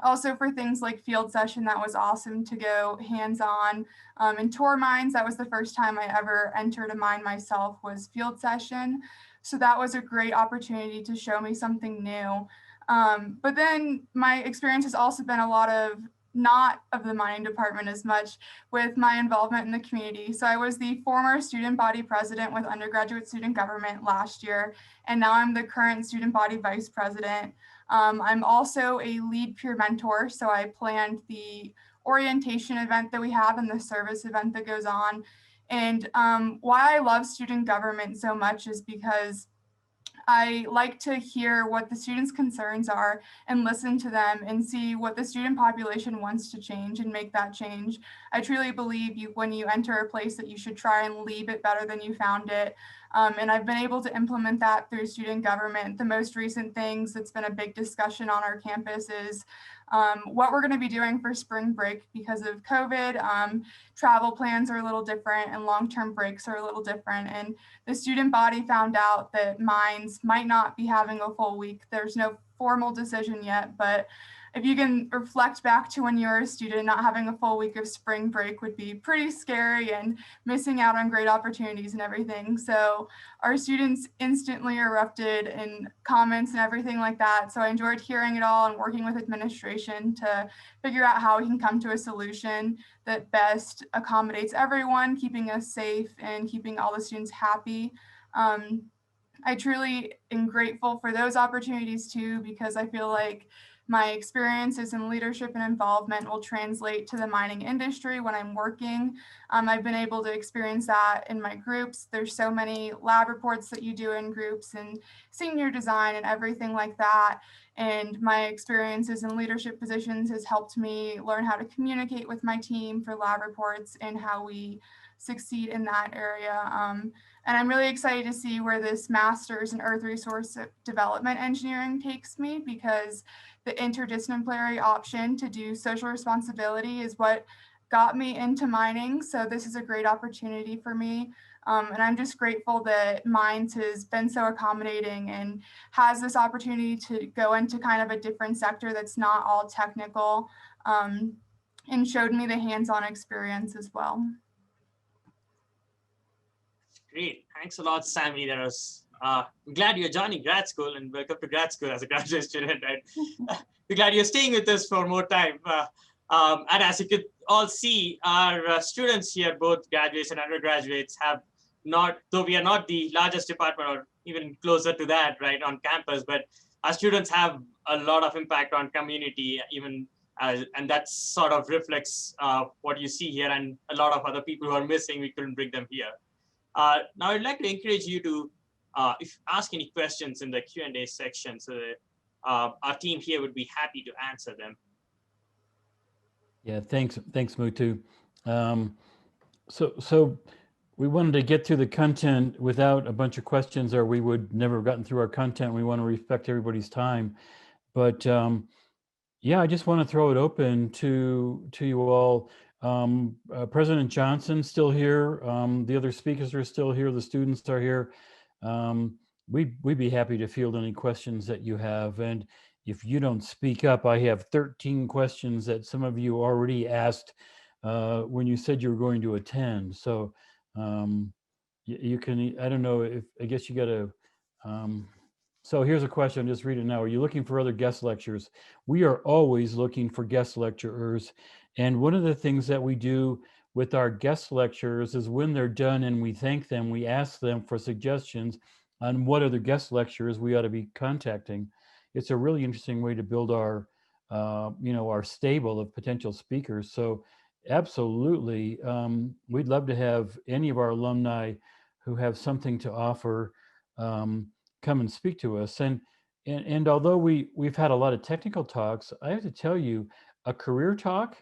Also for things like field session, that was awesome to go hands-on and tour mines. That was the first time I ever entered a mine myself, was field session. So that was a great opportunity to show me something new. But then my experience has also been a lot of not of the mining department as much with my involvement in the community. So I was the former student body president with undergraduate student government last year, and now I'm the current student body vice president. I'm also a lead peer mentor, so I planned the orientation event that we have and the service event that goes on. And why I love student government so much is because I like to hear what the students' concerns are and listen to them and see what the student population wants to change and make that change. I truly believe when you enter a place that you should try and leave it better than you found it. And I've been able to implement that through student government. The most recent things that's been a big discussion on our campus is what we're going to be doing for spring break because of COVID. Travel plans are a little different and long-term breaks are a little different. And the student body found out that Mines might not be having a full week. There's no formal decision yet, but if you can reflect back to when you were a student, not having a full week of spring break would be pretty scary and missing out on great opportunities and everything. So our students instantly erupted in comments and everything like that. So I enjoyed hearing it all and working with administration to figure out how we can come to a solution that best accommodates everyone, keeping us safe and keeping all the students happy. I truly am grateful for those opportunities too, because I feel like my experiences in leadership and involvement will translate to the mining industry when I'm working. I've been able to experience that in my groups. There's so many lab reports that you do in groups and senior design and everything like that. And my experiences in leadership positions has helped me learn how to communicate with my team for lab reports and how we succeed in that area. And I'm really excited to see where this master's in Earth Resource Development Engineering takes me, because the interdisciplinary option to do social responsibility is what got me into mining. So this is a great opportunity for me. And I'm just grateful that Mines has been so accommodating and has this opportunity to go into kind of a different sector that's not all technical, and showed me the hands-on experience as well. Great. Thanks a lot, Sammy. That was, I'm glad you're joining grad school, and welcome to grad school as a graduate student. Right? We're glad you're staying with us for more time. And as you could all see, our students here, both graduates and undergraduates, have not, though we are not the largest department or even closer to that, right, on campus, but our students have a lot of impact on community, even and that sort of reflects what you see here, and a lot of other people who are missing, we couldn't bring them here. Now, I'd like to encourage you to ask any questions in the Q&A section, so that our team here would be happy to answer them. Yeah, thanks, Mutu. So we wanted to get through the content without a bunch of questions, or we would never have gotten through our content. We want to respect everybody's time, but yeah, I just want to throw it open to you all. President Johnson's still here. The other speakers are still here. The students are here. We'd be happy to field any questions that you have. And if you don't speak up, I have 13 questions that some of you already asked when you said you were going to attend. So you can, I don't know if, I guess you got to, so here's a question, I'm just reading now. Are you looking for other guest lectures? We are always looking for guest lecturers. And one of the things that we do with our guest lecturers is when they're done and we thank them, we ask them for suggestions on what other guest lecturers we ought to be contacting. It's a really interesting way to build our, our stable of potential speakers. So absolutely, we'd love to have any of our alumni who have something to offer come and speak to us. And although we've had a lot of technical talks, I have to tell you, a career talk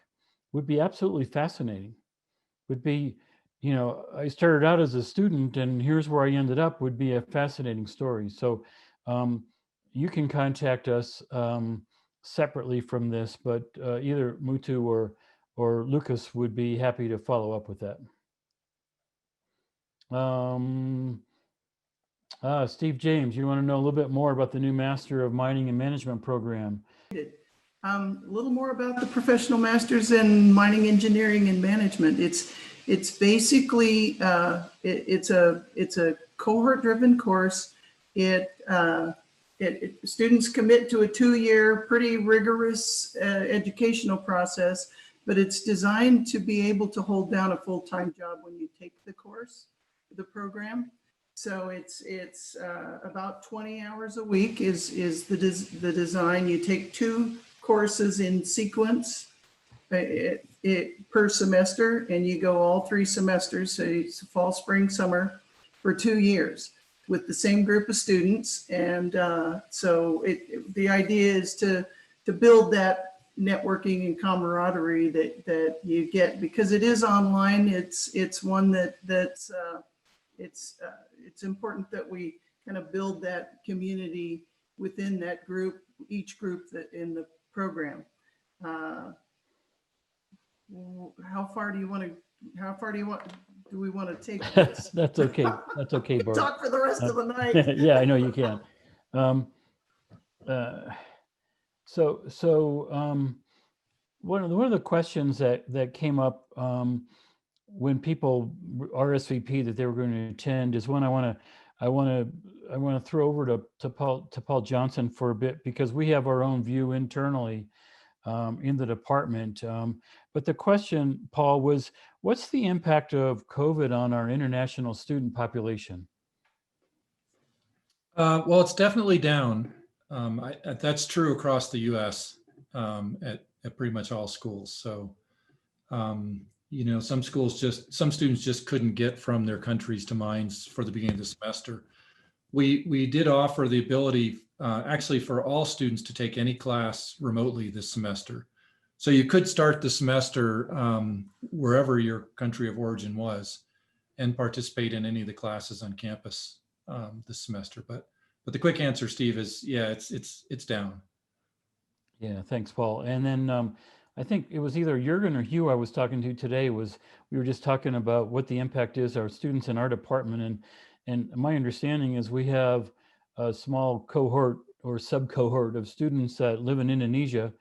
would be absolutely fascinating. Would be, I started out as a student and here's where I ended up, would be a fascinating story. So you can contact us separately from this, but either Mutu or Lucas would be happy to follow up with that. Steve James, you want to know a little bit more about the new Master of Mining and Management program? A little more about the Professional Masters in Mining Engineering and Management. It's basically it's a cohort-driven course. Students commit to a 2-year, pretty rigorous educational process, but it's designed to be able to hold down a full-time job when you take the course, the program. So it's about 20 hours a week is the design. You take 2 courses in sequence per semester, and you go all 3 semesters, so it's fall, spring, summer, for 2 years with the same group of students. And so the idea is to build that networking and camaraderie that you get, because it is online. It's one that's it's important that we kind of build that community within that group, each group that in the program. uh, how far do you want to, do we want to take this? That's okay. That's okay, Barb. Talk for the rest of the night. Yeah, I know you can. One of the questions that came up when people RSVP that they were going to attend is one I want to throw over to Paul Johnson for a bit, because we have our own view internally in the department. But the question, Paul, was what's the impact of COVID on our international student population? Well, it's definitely down. That's true across the U.S. At pretty much all schools. So, some students just couldn't get from their countries to Mines for the beginning of the semester. We did offer the ability, actually, for all students to take any class remotely this semester. So you could start the semester wherever your country of origin was, and participate in any of the classes on campus this semester. But the quick answer, Steve, is yeah, it's down. Yeah, thanks, Paul. And then I think it was either Jürgen or Hugh I was talking to today. We were just talking about what the impact is our students in our department, and my understanding is we have a small cohort or sub-cohort of students that live in Indonesia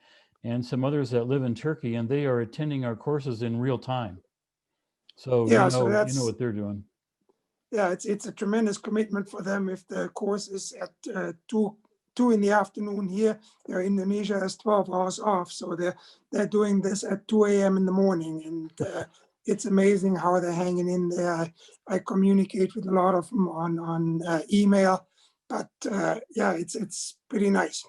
and some others that live in Turkey, and they are attending our courses in real time. So Yeah, you so know that's, what they're doing. yeah, it's a tremendous commitment for them. If the course is at 2 in the afternoon here, Indonesia has 12 hours off, so they're doing this at 2 a.m. in the morning, and it's amazing how they're hanging in there. I communicate with a lot of them on email, but yeah, it's pretty nice.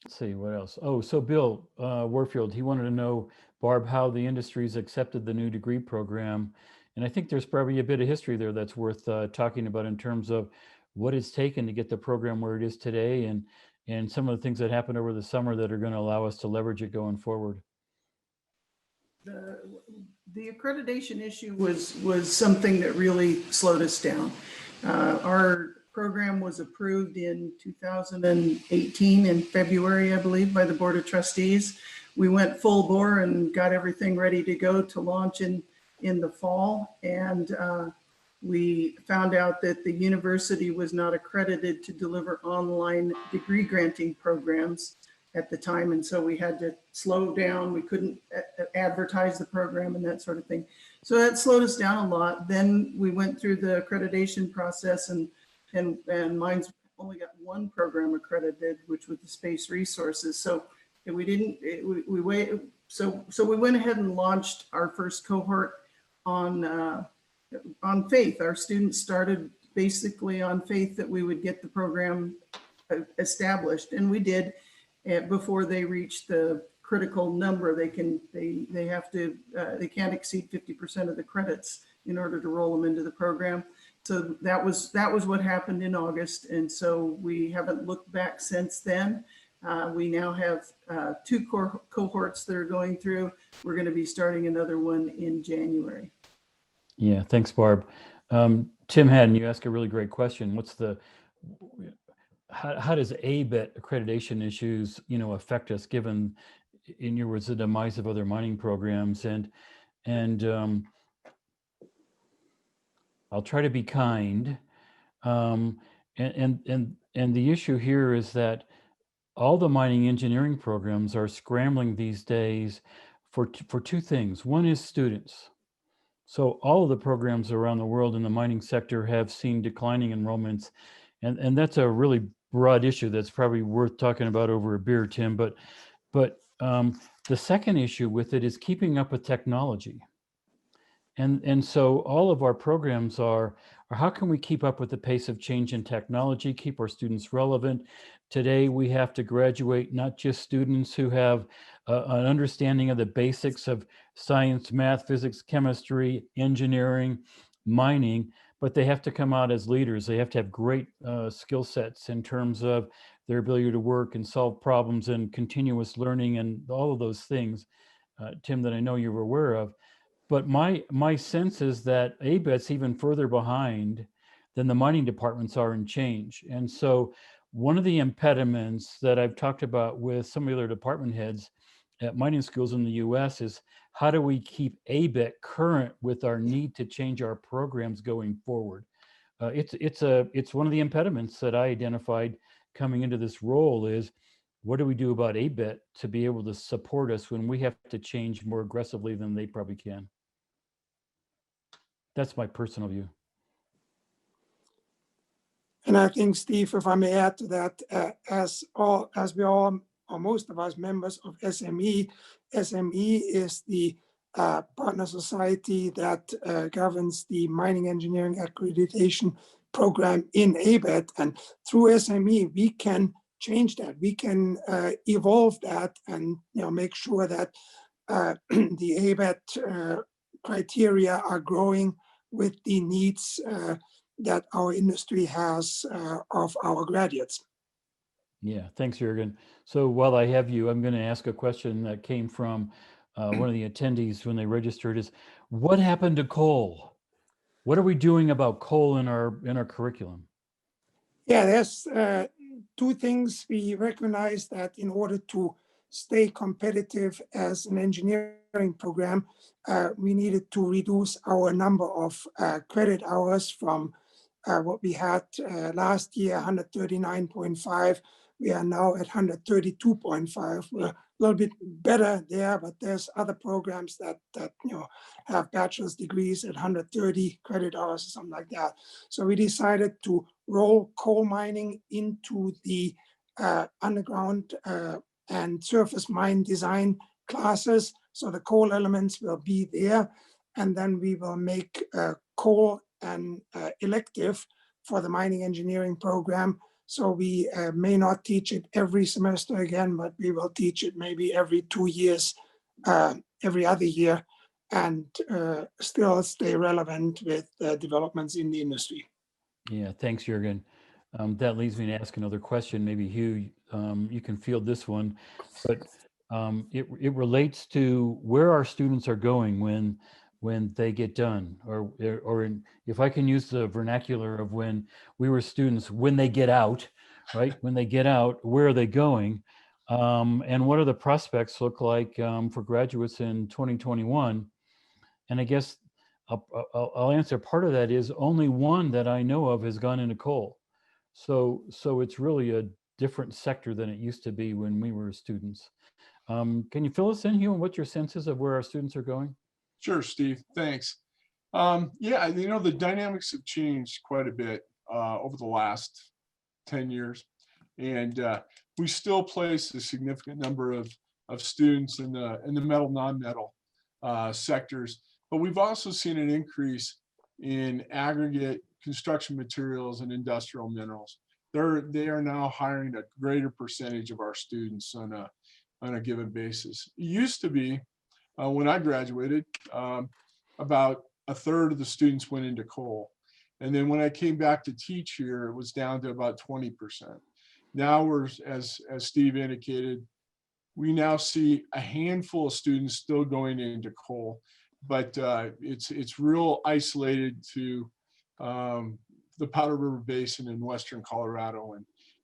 Let's see what else. Oh, so Bill Warfield, he wanted to know, Barb, how the industry's accepted the new degree program. And I think there's probably a bit of history there that's worth talking about in terms of what it's taken to get the program where it is today, and some of the things that happened over the summer that are going to allow us to leverage it going forward. The accreditation issue was something that really slowed us down. Our program was approved in 2018 in February, I believe, by the Board of Trustees. We went full bore and got everything ready to go to launch in the fall, and we found out that the university was not accredited to deliver online degree granting programs at the time, and so we had to slow down. We couldn't advertise the program and that sort of thing. So that slowed us down a lot. Then we went through the accreditation process, and mine's only got one program accredited, which was the space resources. So we didn't, we wait. So we went ahead and launched our first cohort on faith. Our students started basically on faith that we would get the program established, and we did. Before they reach the critical number, they can't exceed 50% of the credits in order to roll them into the program. So that was what happened in August, and so we haven't looked back since then. We now have 2 cohorts that are going through. We're going to be starting another one in January. Yeah, thanks, Barb. Tim Haddon, you asked a really great question. How does ABET accreditation issues, affect us, given, in your words, the demise of other mining programs? And I'll try to be kind. And the issue here is that all the mining engineering programs are scrambling these days for 2 things. One is students. So all of the programs around the world in the mining sector have seen declining enrollments, and that's a really broad issue that's probably worth talking about over a beer, Tim. But the second issue with it is keeping up with technology. And so all of our programs are how can we keep up with the pace of change in technology, keep our students relevant? Today, we have to graduate not just students who have an understanding of the basics of science, math, physics, chemistry, engineering, mining, but they have to come out as leaders. They have to have great skill sets in terms of their ability to work and solve problems and continuous learning and all of those things, Tim, that I know you're aware of. But my sense is that ABET's even further behind than the mining departments are in change. And so one of the impediments that I've talked about with some of the other department heads at mining schools in the US is how do we keep ABET current with our need to change our programs going forward? It's one of the impediments that I identified coming into this role is what do we do about ABET to be able to support us when we have to change more aggressively than they probably can? That's my personal view. And I think, Steve, if I may add to that, as we all, or most of us members of SME, SME is the partner society that governs the mining engineering accreditation program in ABET. And through SME, we can change that. We can evolve that and make sure that the ABET criteria are growing with the needs that our industry has of our graduates. Yeah, thanks, Jürgen. So while I have you, I'm going to ask a question that came from one of the attendees when they registered is, what happened to coal? What are we doing about coal in our curriculum? Yeah, there's two things. We recognize that in order to stay competitive as an engineering program, we needed to reduce our number of credit hours from what we had last year, 139.5. We are now at 132.5. We're a little bit better there, but there's other programs that have bachelor's degrees at 130 credit hours or something like that. So we decided to roll coal mining into the underground and surface mine design classes. So the coal elements will be there, and then we will make coal an elective for the mining engineering program. So we may not teach it every semester again, but we will teach it maybe every 2 years, every other year, and still stay relevant with developments in the industry. Yeah, thanks, Jürgen. That leads me to ask another question. Maybe Hugh, you can field this one, but it relates to where our students are going when they get done, or if I can use the vernacular of when we were students, when they get out, right? When they get out, where are they going? And what are the prospects look like for graduates in 2021? And I guess I'll answer part of that is only one that I know of has gone into coal. So it's really a different sector than it used to be when we were students. Can you fill us in, Hugh, on what your sense is of where our students are going? Sure, Steve, thanks. Yeah, the dynamics have changed quite a bit over the last 10 years. And we still place a significant number of students in the metal, non-metal sectors, but we've also seen an increase in aggregate construction materials and industrial minerals. They are now hiring a greater percentage of our students on a given basis. It used to be, when I graduated, about a third of the students went into coal. And then when I came back to teach here, it was down to about 20%. Now we're, as Steve indicated, we now see a handful of students still going into coal, but it's real isolated to the Powder River Basin in Western Colorado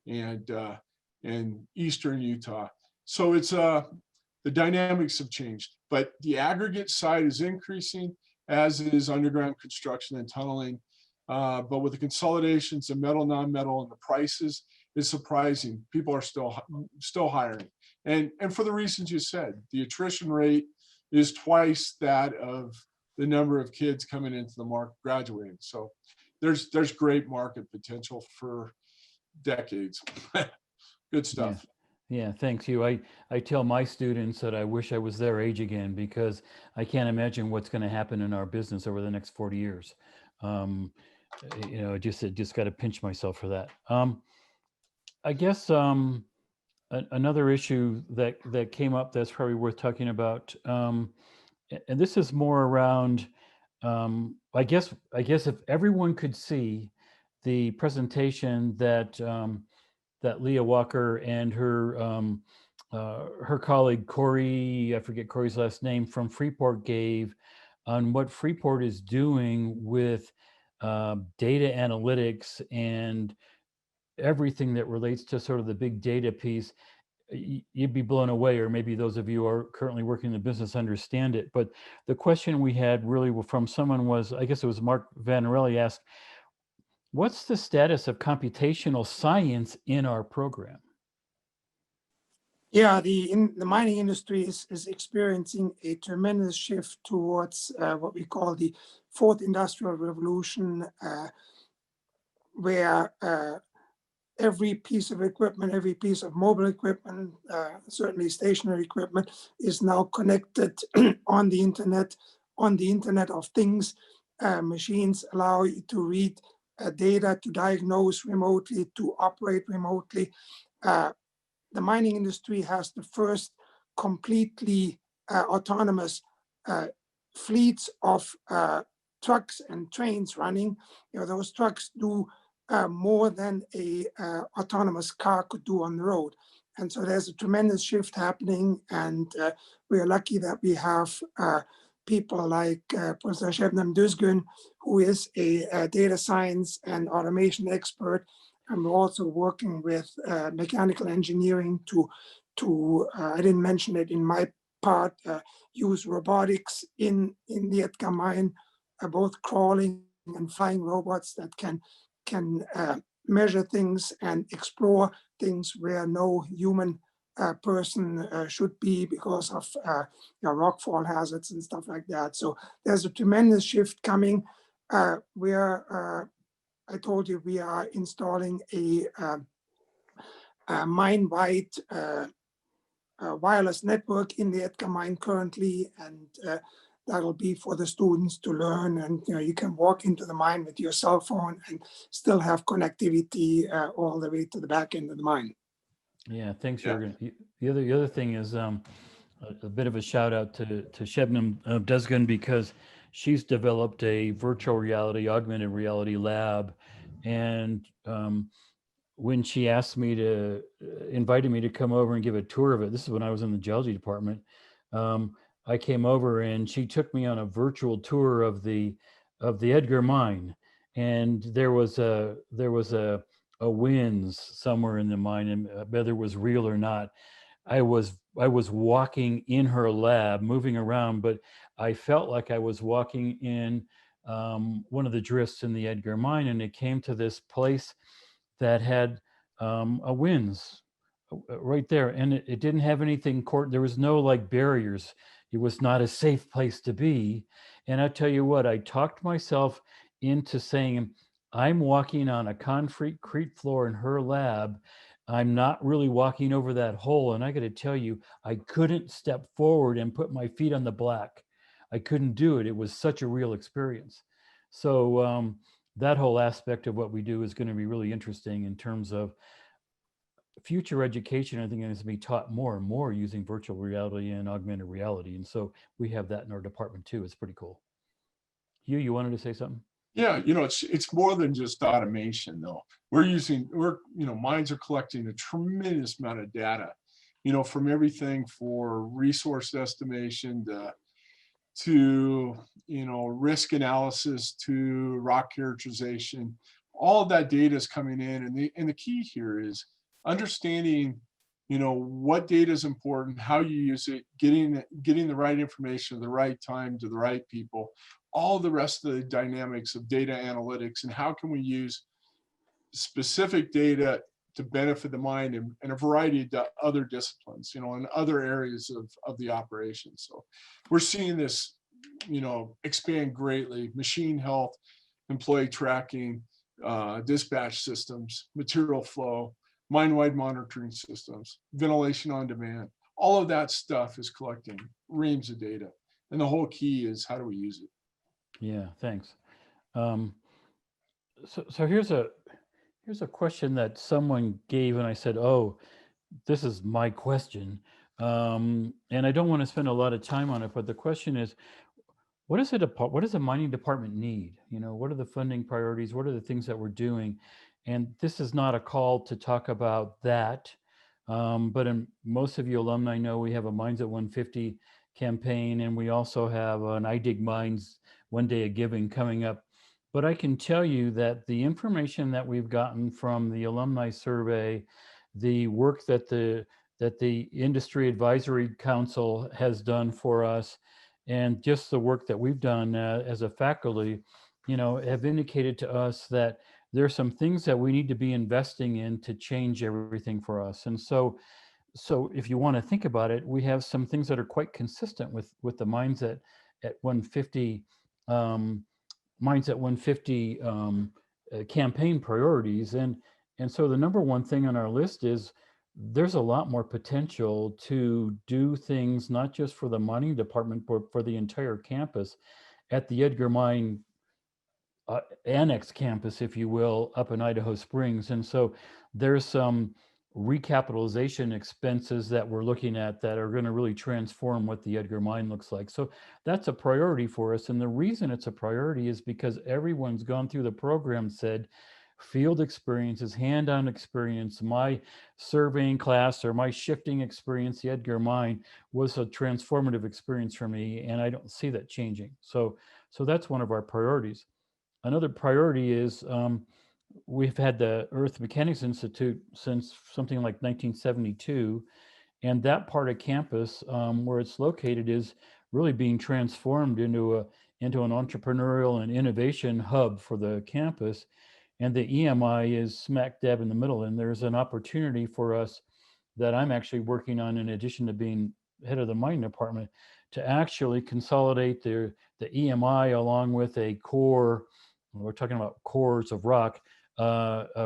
and Eastern Utah. So it's the dynamics have changed, but the aggregate side is increasing, as is underground construction and tunneling. But with the consolidations of metal, non-metal, and the prices, it's surprising. People are still hiring. And for the reasons you said, the attrition rate is twice that of the number of kids coming into the market graduating. So there's great market potential for decades. Good stuff. Yeah, thanks, Hugh. I tell my students that I wish I was their age again, because I can't imagine what's going to happen in our business over the next 40 years. Just got to pinch myself for that. I guess another issue that came up that's probably worth talking about, and this is more around, I guess if everyone could see the presentation that Leah Walker and her colleague Corey, I forget Corey's last name, from Freeport gave on what Freeport is doing with data analytics and everything that relates to sort of the big data piece. you'd be blown away, or maybe those of you who are currently working in the business understand it. But the question we had really from someone was, I guess it was Mark Vanarelli, asked, what's the status of computational science in our program? Yeah, the mining industry is experiencing a tremendous shift towards what we call the fourth industrial revolution, where every piece of equipment, every piece of mobile equipment, certainly stationary equipment, is now connected on the internet of things. Machines allow you to read data, to diagnose remotely, to operate remotely. The mining industry has the first completely autonomous fleets of trucks and trains running. Those trucks do more than a autonomous car could do on the road. And so there's a tremendous shift happening, and we are lucky that we have people like Professor Shebnem Düzgün, who is a data science and automation expert. And we're also working with mechanical engineering to I didn't mention it in my part, use robotics in the Edgar mine, both crawling and flying robots that can measure things and explore things where no human person should be because of rockfall hazards and stuff like that. So there's a tremendous shift coming where I told you we are installing a mine-wide wireless network in the Edgar mine currently, and that'll be for the students to learn. And you can walk into the mine with your cell phone and still have connectivity all the way to the back end of the mine. Yeah, thanks, Jürgen. The other thing is a bit of a shout out to Shebnem Düzgün, because she's developed a virtual reality, augmented reality lab. And when she asked me invited me to come over and give a tour of it, this is when I was in the geology department, I came over and she took me on a virtual tour of the Edgar mine. And there was a winds somewhere in the mine, and whether it was real or not, I was walking in her lab, moving around, but I felt like I was walking in one of the drifts in the Edgar mine, and it came to this place that had a winds right there, and it didn't have anything there was no like barriers. It was not a safe place to be. And I tell you what, I talked myself into saying, I'm walking on a concrete floor in her lab. I'm not really walking over that hole. And I got to tell you, I couldn't step forward and put my feet on the black. I couldn't do it. It was such a real experience. So that whole aspect of what we do is going to be really interesting in terms of future education. I think it has to be taught more and more using virtual reality and augmented reality. And so we have that in our department too. It's pretty cool. You wanted to say something? Yeah, it's more than just automation though. Mines are collecting a tremendous amount of data, from everything for resource estimation to risk analysis to rock characterization. All of that data is coming in, and the key here is understanding what data is important, how you use it, getting the right information at the right time to the right people, all the rest of the dynamics of data analytics, and how can we use specific data to benefit the mine and a variety of other disciplines, in other areas of the operation. So we're seeing this, expand greatly: machine health, employee tracking, dispatch systems, material flow, mine-wide monitoring systems, ventilation on demand. All of that stuff is collecting reams of data. And the whole key is, how do we use it? Yeah, thanks. So here's a question that someone gave, and I said, oh, this is my question. And I don't want to spend a lot of time on it, but the question is, what does a mining department need? What are the funding priorities? What are the things that we're doing? And this is not a call to talk about that. But most of you alumni know we have a Mines at 150 campaign, and we also have an I Dig Mines One Day of Giving coming up. But I can tell you that the information that we've gotten from the alumni survey, the work that the Industry Advisory Council has done for us, and just the work that we've done as a faculty, you know, have indicated to us that there's some things that we need to be investing in to change everything for us. And so if you want to think about it, we have some things that are quite consistent with the Minds at 150 Minds at 150 campaign priorities. And so the number one thing on our list is there's a lot more potential to do things, not just for the mining department, but for the entire campus at the Edgar Mine annex campus, if you will, up in Idaho Springs. And so there's some recapitalization expenses that we're looking at that are going to really transform what the Edgar Mine looks like. So that's a priority for us. And the reason it's a priority is because everyone's gone through the program, said field experiences, hand-on experience, my surveying class or my shifting experience, the Edgar Mine was a transformative experience for me, and I don't see that changing. So that's one of our priorities. Another priority is we've had the Earth Mechanics Institute since something like 1972, and that part of campus where it's located is really being transformed into an entrepreneurial and innovation hub for the campus. And the EMI is smack dab in the middle, and there's an opportunity for us that I'm actually working on, in addition to being head of the mining department, to actually consolidate the EMI along with a core. We're talking about cores of rock,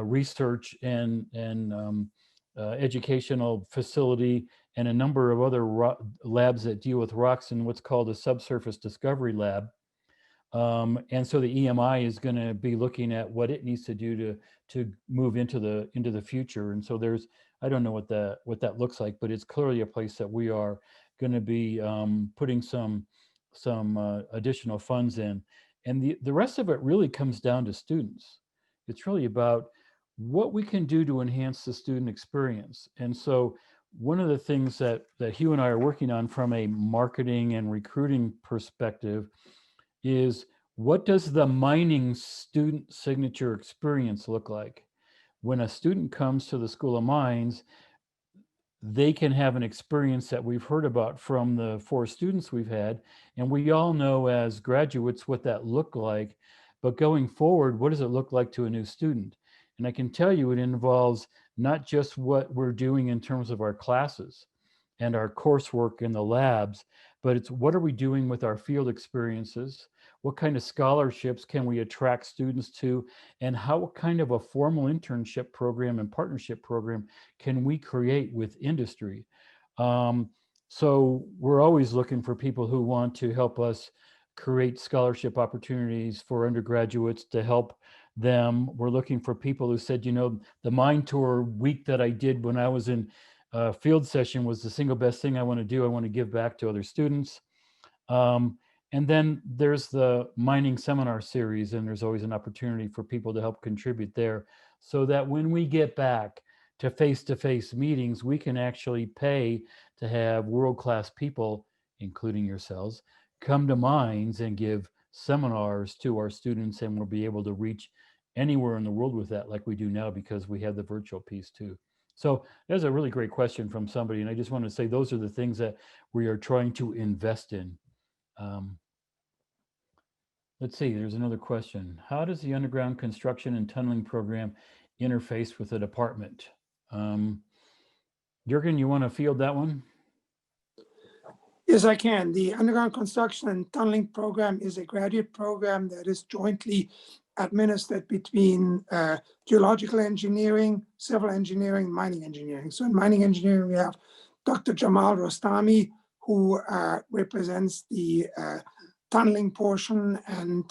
research and educational facility, and a number of other labs that deal with rocks in what's called a subsurface discovery lab. And so the EMI is going to be looking at what it needs to do to move into the future. And so there's, I don't know what that looks like, but it's clearly a place that we are going to be putting some additional funds in. And the rest of it really comes down to students. It's really about what we can do to enhance the student experience. And so one of the things that Hugh and I are working on from a marketing and recruiting perspective is, what does the mining student signature experience look like? When a student comes to the School of Mines, they can have an experience that we've heard about from the 4 students we've had. And we all know as graduates what that looked like. But going forward, what does it look like to a new student? And I can tell you it involves not just what we're doing in terms of our classes and our coursework in the labs, but it's what are we doing with our field experiences? What kind of scholarships can we attract students to? And what kind of a formal internship program and partnership program can we create with industry? So we're always looking for people who want to help us create scholarship opportunities for undergraduates to help them. We're looking for people who said, you know, the mine tour week that I did when I was in field session was the single best thing I want to do. I want to give back to other students. And then there's the mining seminar series, and there's always an opportunity for people to help contribute there, so that when we get back to face-to-face meetings, we can actually pay to have world-class people, including yourselves, come to Mines and give seminars to our students, and we'll be able to reach anywhere in the world with that like we do now, because we have the virtual piece too. So that's a really great question from somebody, and I just want to say those are the things that we are trying to invest in. Let's see, there's another question. How does the underground construction and tunneling program interface with the department? Jürgen, you want to field that one? Yes, I can. The underground construction and tunneling program is a graduate program that is jointly administered between geological engineering, civil engineering, mining engineering. So in mining engineering, we have Dr. Jamal Rostami, who represents the tunneling portion. And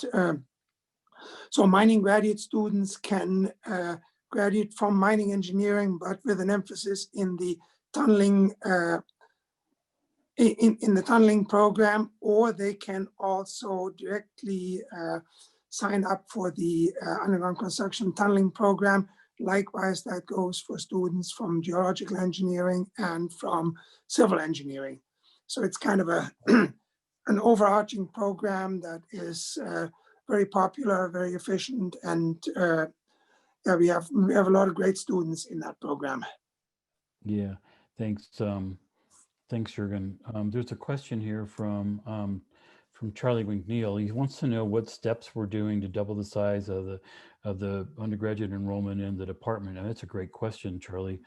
so mining graduate students can graduate from mining engineering, but with an emphasis in the tunneling in the tunneling program, or they can also directly sign up for the underground construction tunneling program. Likewise, that goes for students from geological engineering and from civil engineering. So it's kind of a an overarching program that is very popular, very efficient, and yeah, we have a lot of great students in that program. Yeah, Thanks, thanks, Jürgen. There's a question here from Charlie McNeil. He wants to know what steps we're doing to double the size of the undergraduate enrollment in the department. And that's a great question, Charlie.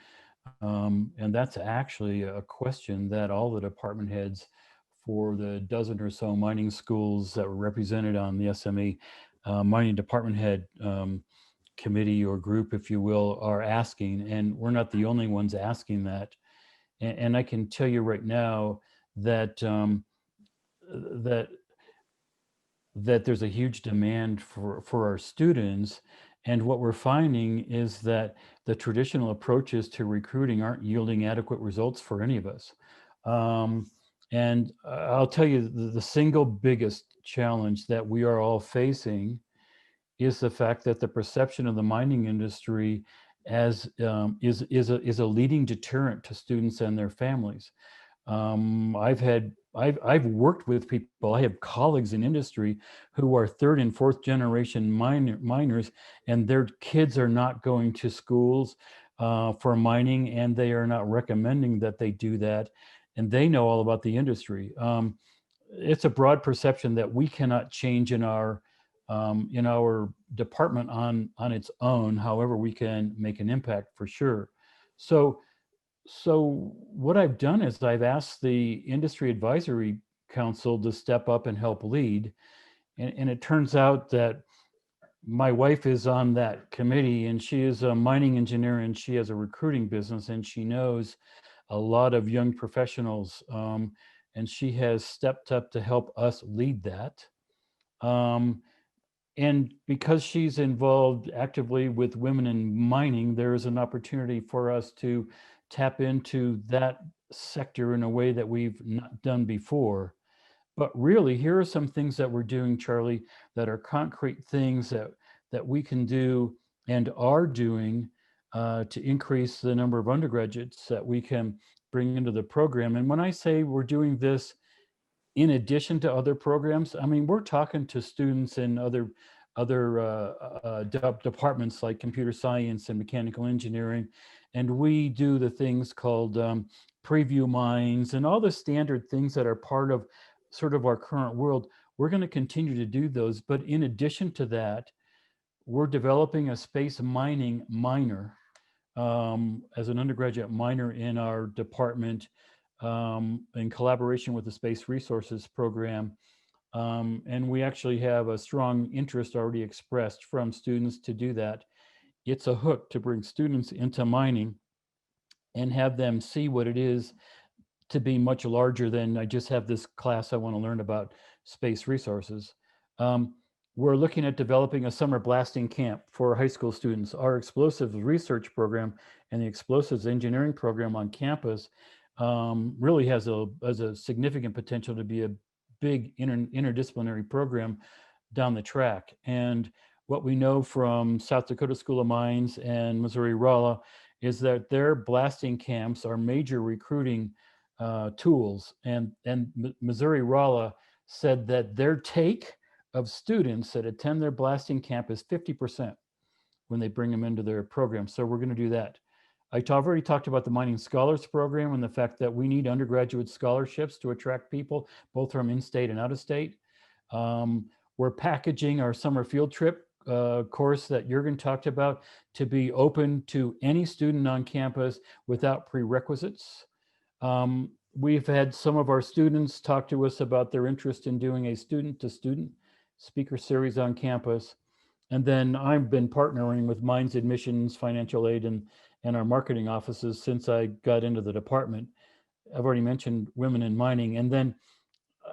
And that's actually a question that all the department heads for the dozen or so mining schools that were represented on the SME mining department head committee or group, if you will, are asking. And we're not the only ones asking that. And I can tell you right now that that there's a huge demand for our students. And what we're finding is that the traditional approaches to recruiting aren't yielding adequate results for any of us. And I'll tell you, the single biggest challenge that we are all facing is the fact that the perception of the mining industry as is a leading deterrent to students and their families. I've worked with people. I have colleagues in industry who are third and fourth generation miners, and their kids are not going to schools for mining, and they are not recommending that they do that. And they know all about the industry. It's a broad perception that we cannot change in our department on its own. However, we can make an impact for sure. So what I've done is I've asked the Industry Advisory Council to step up and help lead. And it turns out that my wife is on that committee, and she is a mining engineer, and she has a recruiting business, and she knows a lot of young professionals. And she has stepped up to help us lead that. And because she's involved actively with women in mining, there is an opportunity for us to tap into that sector in a way that we've not done before. But really, here are some things that we're doing, Charlie, that are concrete things that we can do and are doing to increase the number of undergraduates that we can bring into the program. And when I say we're doing this in addition to other programs, I mean, we're talking to students in other departments like computer science and mechanical engineering. And we do the things called preview mines and all the standard things that are part of sort of our current world. We're going to continue to do those. But in addition to that, we're developing a space mining minor as an undergraduate minor in our department in collaboration with the Space Resources Program. And we actually have a strong interest already expressed from students to do that. It's a hook to bring students into mining and have them see what it is to be much larger than I just have this class I want to learn about space resources. We're looking at developing a summer blasting camp for high school students. Our explosives research program and the explosives engineering program on campus really has a significant potential to be a big interdisciplinary program down the track. And what we know from South Dakota School of Mines and Missouri Rolla is that their blasting camps are major recruiting tools. And Missouri Rolla said that their take of students that attend their blasting camp is 50% when they bring them into their program. So we're going to do that. I've already talked about the Mining Scholars Program and the fact that we need undergraduate scholarships to attract people, both from in-state and out-of-state. We're packaging our summer field trip course that Jürgen talked about to be open to any student on campus without prerequisites. We've had some of our students talk to us about their interest in doing a student-to-student speaker series on campus. And then I've been partnering with Mines Admissions, Financial Aid, and our marketing offices since I got into the department. I've already mentioned women in mining. And then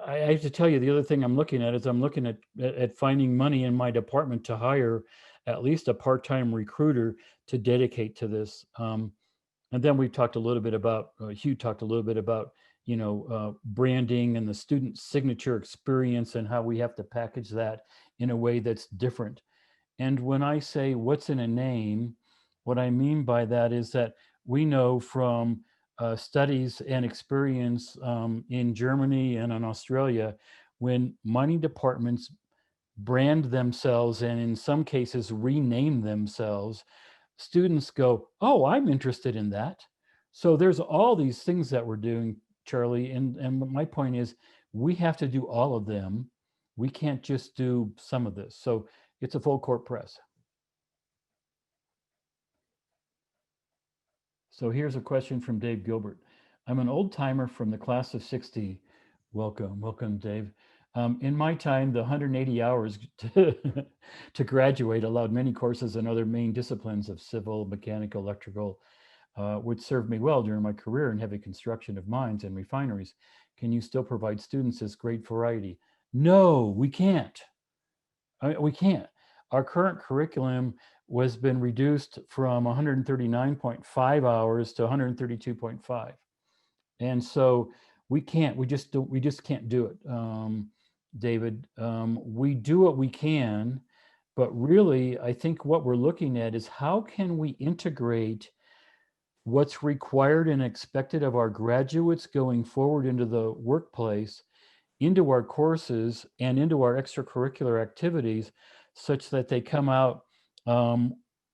I have to tell you, the other thing I'm looking at is I'm looking at finding money in my department to hire at least a part-time recruiter to dedicate to this. And then we talked a little bit about, Hugh talked a little bit about, branding and the student signature experience and how we have to package that in a way that's different. And when I say what's in a name, what I mean by that is that we know from studies and experience in Germany and in Australia, when mining departments brand themselves and in some cases rename themselves, students go, oh, I'm interested in that. So there's all these things that we're doing, Charlie, and my point is we have to do all of them. We can't just do some of this. So it's a full court press. So here's a question from Dave Gilbert. I'm an old timer from the class of 60. Welcome, Dave. In my time, the 180 hours to graduate allowed many courses and other main disciplines of civil, mechanical, electrical, which served me well during my career in heavy construction of mines and refineries. Can you still provide students this great variety? No, we can't. We can't. Our current curriculum was been reduced from 139.5 hours to 132.5. And so we can't, we just can't do it, David. We do what we can, but really, I think what we're looking at is how can we integrate what's required and expected of our graduates going forward into the workplace, into our courses and into our extracurricular activities, such that they come out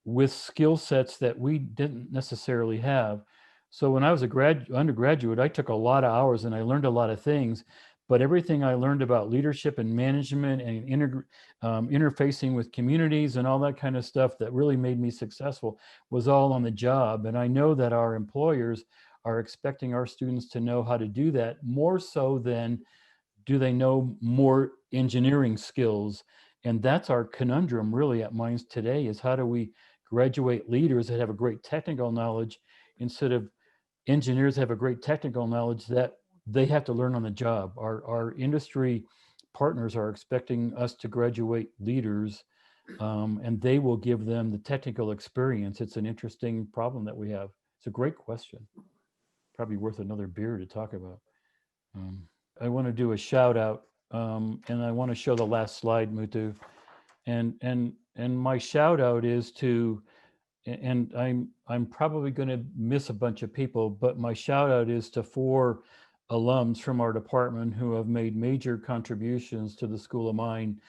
with skill sets that we didn't necessarily have. So when I was undergraduate, I took a lot of hours and I learned a lot of things, but everything I learned about leadership and management and interfacing with communities and all that kind of stuff that really made me successful was all on the job. And I know that our employers are expecting our students to know how to do that more so than do they know more engineering skills. And that's our conundrum really at Mines today, is how do we graduate leaders that have a great technical knowledge instead of engineers have a great technical knowledge that they have to learn on the job. Our industry partners are expecting us to graduate leaders, and they will give them the technical experience. It's an interesting problem that we have. It's a great question. Probably worth another beer to talk about. I want to do a shout out, and I want to show the last slide, Muthu. And my shout out is to, and I'm probably going to miss a bunch of people, but my shout out is to 4 alums from our department who have made major contributions to the School of Mine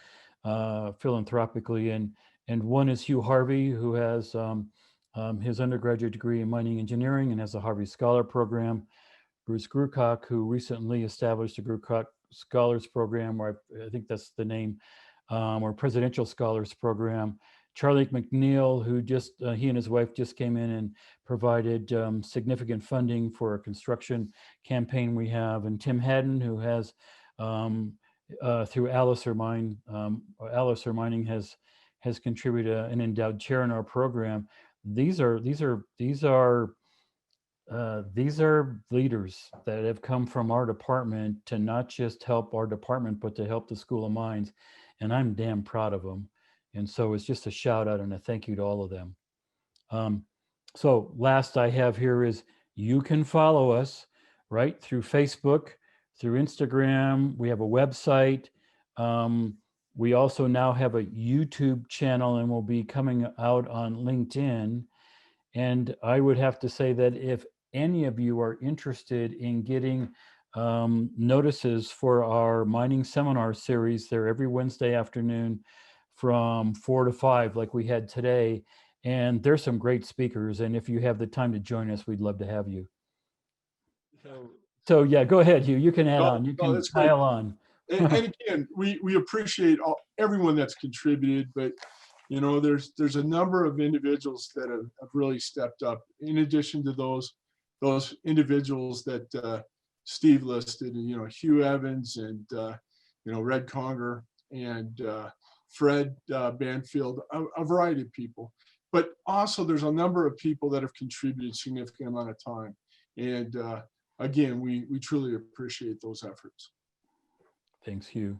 philanthropically. And one is Hugh Harvey, who has his undergraduate degree in mining engineering and has a Harvey Scholar Program. Bruce Grucock, who recently established a Grucock Scholars Program, or I think that's the name, or Presidential Scholars Program. Charlie McNeil, who just, he and his wife just came in and provided significant funding for a construction campaign we have. And Tim Haddon, who has, through Alistair Mining has contributed an endowed chair in our program. These are leaders that have come from our department to not just help our department, but to help the School of Mines. And I'm damn proud of them. And so it's just a shout out and a thank you to all of them. So last I have here is you can follow us, right, through Facebook, through Instagram. We have a website. We also now have a YouTube channel and will be coming out on LinkedIn. And I would have to say that if any of you are interested in getting notices for our mining seminar series, they're every Wednesday afternoon from 4 to 5 like we had today. And there's some great speakers. And if you have the time to join us, we'd love to have you. So yeah, go ahead, Hugh. You can add on. You can pile on. And again, we appreciate everyone that's contributed, but you know, there's a number of individuals that have really stepped up. In addition to those individuals that Steve listed, and you know, Hugh Evans and you know, Red Conger and Fred Banfield, a variety of people. But also, there's a number of people that have contributed significant amount of time, and again, we truly appreciate those efforts. Thanks, Hugh.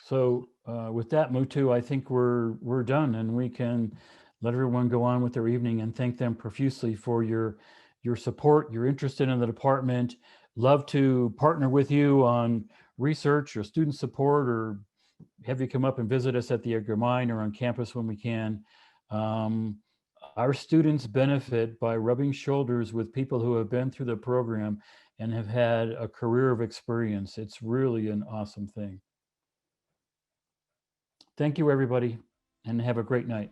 So with that, Muthu, I think we're done, and we can let everyone go on with their evening and thank them profusely for your support, your interest in the department. Love to partner with you on research or student support, or have you come up and visit us at the Edgar Mine or on campus when we can. Our students benefit by rubbing shoulders with people who have been through the program and have had a career of experience. It's really an awesome thing. Thank you, everybody, and have a great night.